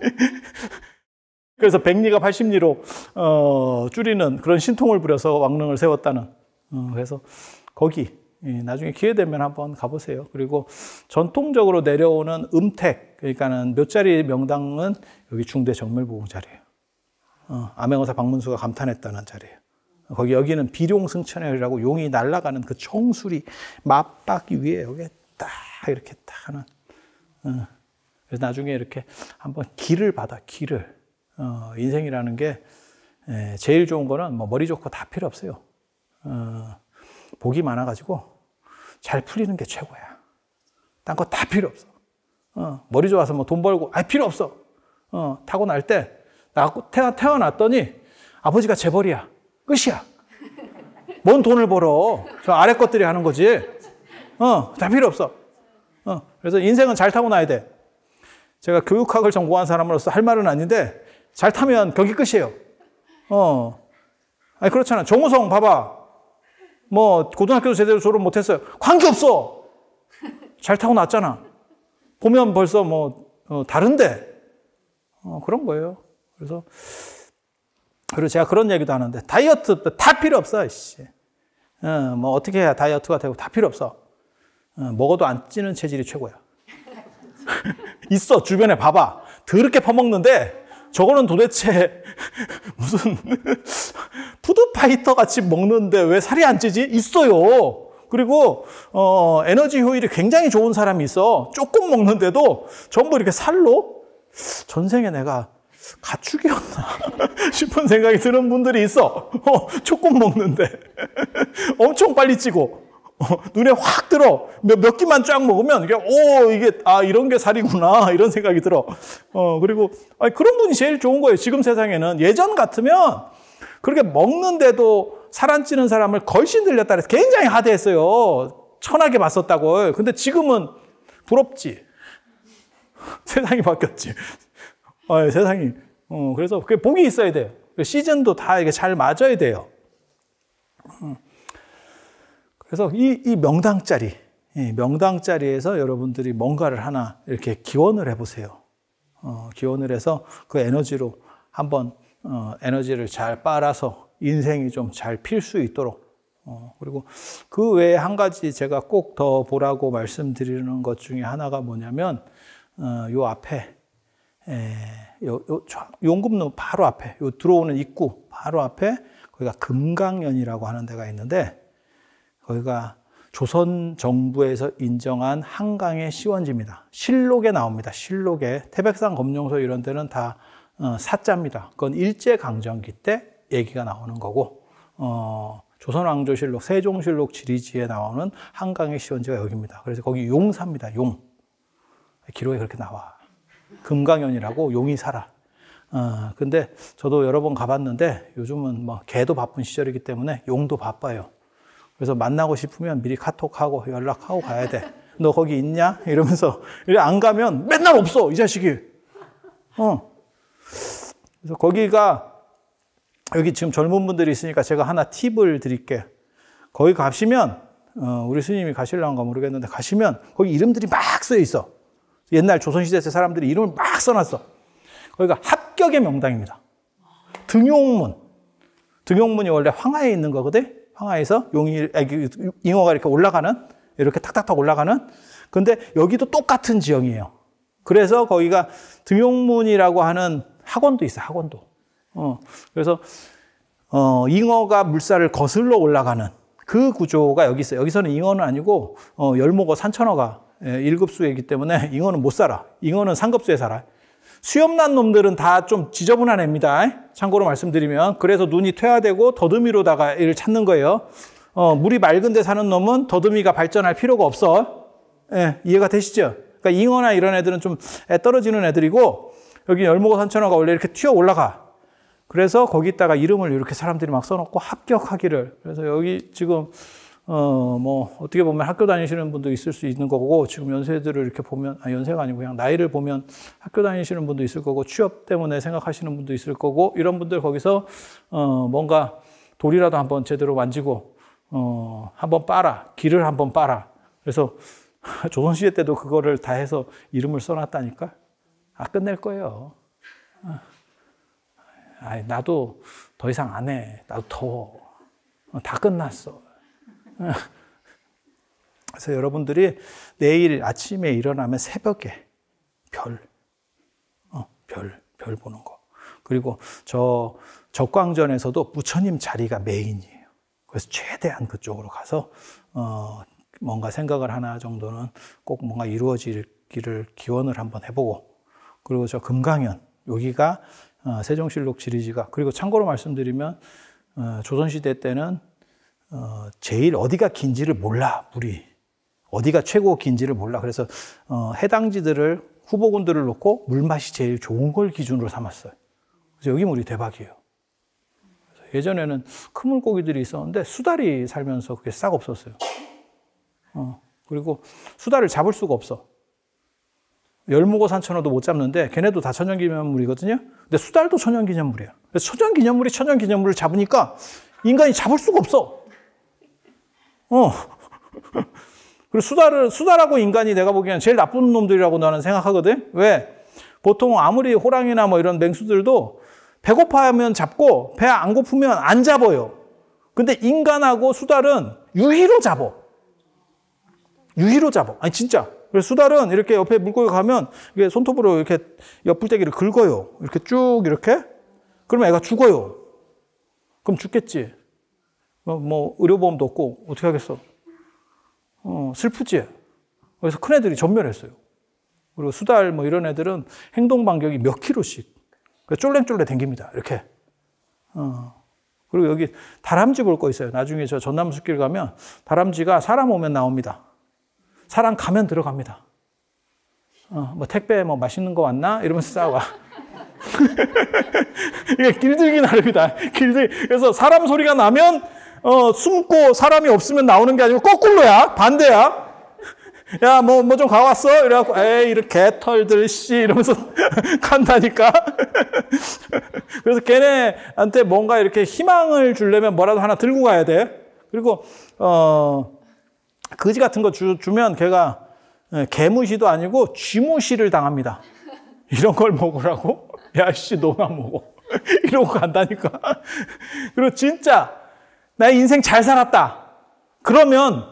그래서 100리가 80리로 줄이는 그런 신통을 부려서 왕릉을 세웠다는. 그래서 거기 나중에 기회 되면 한번 가보세요. 그리고 전통적으로 내려오는 음택, 그러니까는 몇 자리 명당은 여기 중대 정멸보궁 자리예요. 암행어사 박문수가 감탄했다는 자리예요. 여기는 비룡승천혈이라고 용이 날아가는 그 총술이 맞박이 위에 여기 딱 이렇게 딱 하는. 그래서 나중에 이렇게 한번 기를 받아, 기를. 인생이라는 게 제일 좋은 거는 뭐 머리 좋고 다 필요 없어요. 복이 많아가지고 잘 풀리는 게 최고야. 딴 거 다 필요 없어. 머리 좋아서 뭐 돈 벌고 필요 없어. 타고날 때 태어났더니 아버지가 재벌이야. 끝이야. 뭔 돈을 벌어. 저 아래 것들이 하는 거지. 다 필요 없어. 그래서 인생은 잘 타고나야 돼. 제가 교육학을 전공한 사람으로서 할 말은 아닌데 잘 타면 거기 끝이에요. 그렇잖아. 정우성 봐봐. 뭐 고등학교도 제대로 졸업 못했어요. 관계없어. 잘 타고났잖아. 보면 벌써 뭐 다른데. 그런 거예요. 그리고 제가 그런 얘기도 하는데 다이어트 다 필요 없어. 뭐 어떻게 해야 다이어트가 되고 다 필요 없어. 먹어도 안 찌는 체질이 최고야. 있어. 주변에 봐봐. 더럽게 퍼먹는데 저거는 도대체 무슨 푸드파이터 같이 먹는데 왜 살이 안 찌지? 있어요. 그리고 에너지 효율이 굉장히 좋은 사람이 있어. 조금 먹는데도 전부 이렇게 살로 전생에 내가 가축이었나 싶은 생각이 드는 분들이 있어. 조금 먹는데 엄청 빨리 찌고 눈에 확 들어. 몇 끼만 쫙 먹으면 이게 이런 게 살이구나 이런 생각이 들어. 그리고 그런 분이 제일 좋은 거예요. 지금 세상에는. 예전 같으면 그렇게 먹는데도 살 안 찌는 사람을 걸신 들렸다 해서 굉장히 하대했어요. 천하게 봤었다고. 근데 지금은 부럽지. 세상이 바뀌었지. 세상이. 그래서 그게 복이 있어야 돼요. 시즌도 다 이게 잘 맞아야 돼요. 그래서 이 명당자리에서 여러분들이 뭔가를 하나 이렇게 기원을 해보세요. 기원을 해서 그 에너지로 한번 에너지를 잘 빨아서 인생이 좀 잘 필 수 있도록. 그리고 그 외에 한 가지 제가 꼭 더 보라고 말씀드리는 것 중에 하나가 뭐냐면 요 앞에 용금루 바로 앞에 요 들어오는 입구 바로 앞에 거기가 금강연이라고 하는 데가 있는데 거기가 조선 정부에서 인정한 한강의 시원지입니다. 실록에 나옵니다. 실록에. 태백산 검룡소 이런 데는 다 사자입니다. 그건 일제강점기 때 얘기가 나오는 거고 조선왕조실록, 세종실록 지리지에 나오는 한강의 시원지가 여기입니다. 그래서 거기 용사입니다. 용. 기록에 그렇게 나와. 금강연이라고 용이 살아. 근데 저도 여러 번 가봤는데 요즘은 뭐 개도 바쁜 시절이기 때문에 용도 바빠요. 그래서 만나고 싶으면 미리 카톡하고 연락하고 가야 돼. 너 거기 있냐? 이러면서 안 가면 맨날 없어, 이 자식이. 그래서 거기가 여기 지금 젊은 분들이 있으니까 제가 하나 팁을 드릴게. 거기 가시면 우리 스님이 가실랑가 모르겠는데 가시면 거기 이름들이 막 써 있어. 옛날 조선시대 때 사람들이 이름을 막 써놨어. 거기가 합격의 명당입니다. 등용문 등용문이 원래 황하에 있는 거거든. 황하에서 잉어가 이렇게 올라가는, 이렇게 탁탁탁 올라가는. 근데 여기도 똑같은 지형이에요. 그래서 거기가 등용문이라고 하는 학원도 있어요. 학원도. 그래서 잉어가 물살을 거슬러 올라가는 그 구조가 여기 있어요. 여기서는 잉어는 아니고 열목어, 산천어가 1급수이기 때문에 잉어는 못 살아. 잉어는 상급수에 살아. 수염난 놈들은 다 좀 지저분한 애입니다. 참고로 말씀드리면. 그래서 눈이 퇴화되고 더듬이로다가 얘를 찾는 거예요. 물이 맑은 데 사는 놈은 더듬이가 발전할 필요가 없어. 예, 이해가 되시죠? 그러니까 잉어나 이런 애들은 좀 떨어지는 애들이고, 여기 열목어, 산천어가 원래 이렇게 튀어 올라가. 그래서 거기다가 이름을 이렇게 사람들이 막 써놓고 합격하기를. 그래서 여기 지금 어떻게 보면 학교 다니시는 분도 있을 수 있는 거고, 지금 연세들을 이렇게 보면, 연세가 아니고 그냥 나이를 보면 학교 다니시는 분도 있을 거고, 취업 때문에 생각하시는 분도 있을 거고, 이런 분들 거기서, 뭔가 돌이라도 한번 제대로 만지고, 한번 빨아. 길을 한번 빨아. 그래서 조선시대 때도 그거를 다 해서 이름을 써놨다니까? 끝낼 거예요. 나도 더 이상 안 해. 나도 더워. 다 끝났어. 그래서 여러분들이 내일 아침에 일어나면 새벽에 별 보는 거. 그리고 저 적광전에서도 부처님 자리가 메인이에요. 그래서 최대한 그쪽으로 가서 뭔가 생각을 하나 정도는 꼭 뭔가 이루어지기를 기원을 한번 해보고, 그리고 저 금강연, 여기가 세종실록 지리지가, 그리고 참고로 말씀드리면 조선시대 때는 제일 어디가 긴지를 몰라, 물이. 어디가 최고 긴지를 몰라. 그래서 해당지들을, 후보군들을 놓고 물맛이 제일 좋은 걸 기준으로 삼았어요. 그래서 여기 물이 대박이에요. 그래서 예전에는 큰 물고기들이 있었는데 수달이 살면서 그게 싹 없었어요. 그리고 수달을 잡을 수가 없어. 열목어, 산천어도 못 잡는데 걔네도 다 천연기념물이거든요. 근데 수달도 천연기념물이에요. 그래서 천연기념물이 천연기념물을 잡으니까 인간이 잡을 수가 없어. 그리고 수달하고 인간이 내가 보기에는 제일 나쁜 놈들이라고 나는 생각하거든. 왜? 보통 아무리 호랑이나 뭐 이런 맹수들도 배고파하면 잡고 배 안 고프면 안 잡아요. 근데 인간하고 수달은 유희로 잡아. 유희로 잡아. 아니 진짜. 그래서 수달은 이렇게 옆에 물고기 가면 이게 손톱으로 이렇게 옆불대기를 긁어요. 이렇게 쭉 이렇게. 그러면 애가 죽어요. 그럼 죽겠지. 뭐 의료보험도 없고 어떻게 하겠어. 슬프지. 그래서 큰 애들이 전멸했어요. 그리고 수달 뭐 이런 애들은 행동 반경이 몇 킬로씩 쫄랭쫄랭 댕깁니다. 이렇게. 그리고 여기 다람쥐 볼 거 있어요. 나중에 저 전남 숲길 가면 다람쥐가 사람 오면 나옵니다. 사람 가면 들어갑니다. 뭐 택배 뭐 맛있는 거 왔나? 이러면서 싸와. 이게 길들기 나름이다. 그래서 사람 소리가 나면 숨고 사람이 없으면 나오는 게 아니고 거꾸로야. 반대야. 야, 뭐 좀 가왔어? 이래갖고, 에이, 이렇게 개털들, 씨, 이러면서 간다니까. 그래서 걔네한테 뭔가 이렇게 희망을 주려면 뭐라도 하나 들고 가야 돼. 그리고, 거지 같은 거 주면 걔가 개무시도 아니고 쥐무시를 당합니다. 이런 걸 먹으라고? 야, 씨, 너만 먹어. 이러고 간다니까. 그리고 진짜, 나 인생 잘 살았다. 그러면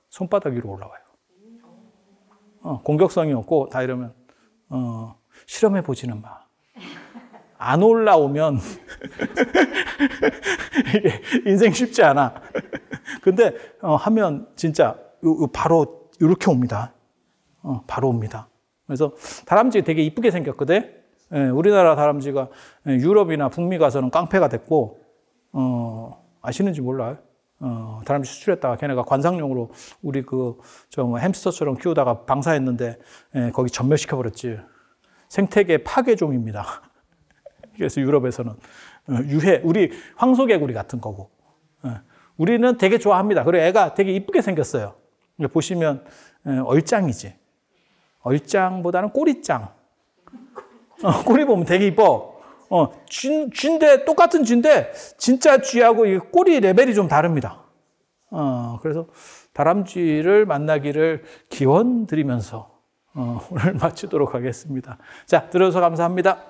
손바닥 위로 올라와요. 공격성이 없고 다 이러면 실험해보지는 마. 안 올라오면 이게 인생 쉽지 않아. 근데 하면 진짜 바로 이렇게 옵니다. 바로 옵니다. 그래서 다람쥐 되게 이쁘게 생겼거든. 우리나라 다람쥐가 유럽이나 북미 가서는 깡패가 됐고 아시는지 몰라요. 다람쥐 수출했다가 걔네가 관상용으로 우리 햄스터처럼 키우다가 방사했는데 거기 전멸시켜버렸지. 생태계 파괴종입니다. 그래서 유럽에서는 유해, 우리 황소개구리 같은 거고. 우리는 되게 좋아합니다. 그리고 애가 되게 이쁘게 생겼어요. 보시면 얼짱이지. 얼짱보다는 꼬리짱. 꼬리 보면 되게 이뻐. 쥐인데, 똑같은 쥐인데, 진짜 쥐하고 이 꼬리 레벨이 좀 다릅니다. 그래서 다람쥐를 만나기를 기원 드리면서 오늘 마치도록 하겠습니다. 자, 들어줘서 감사합니다.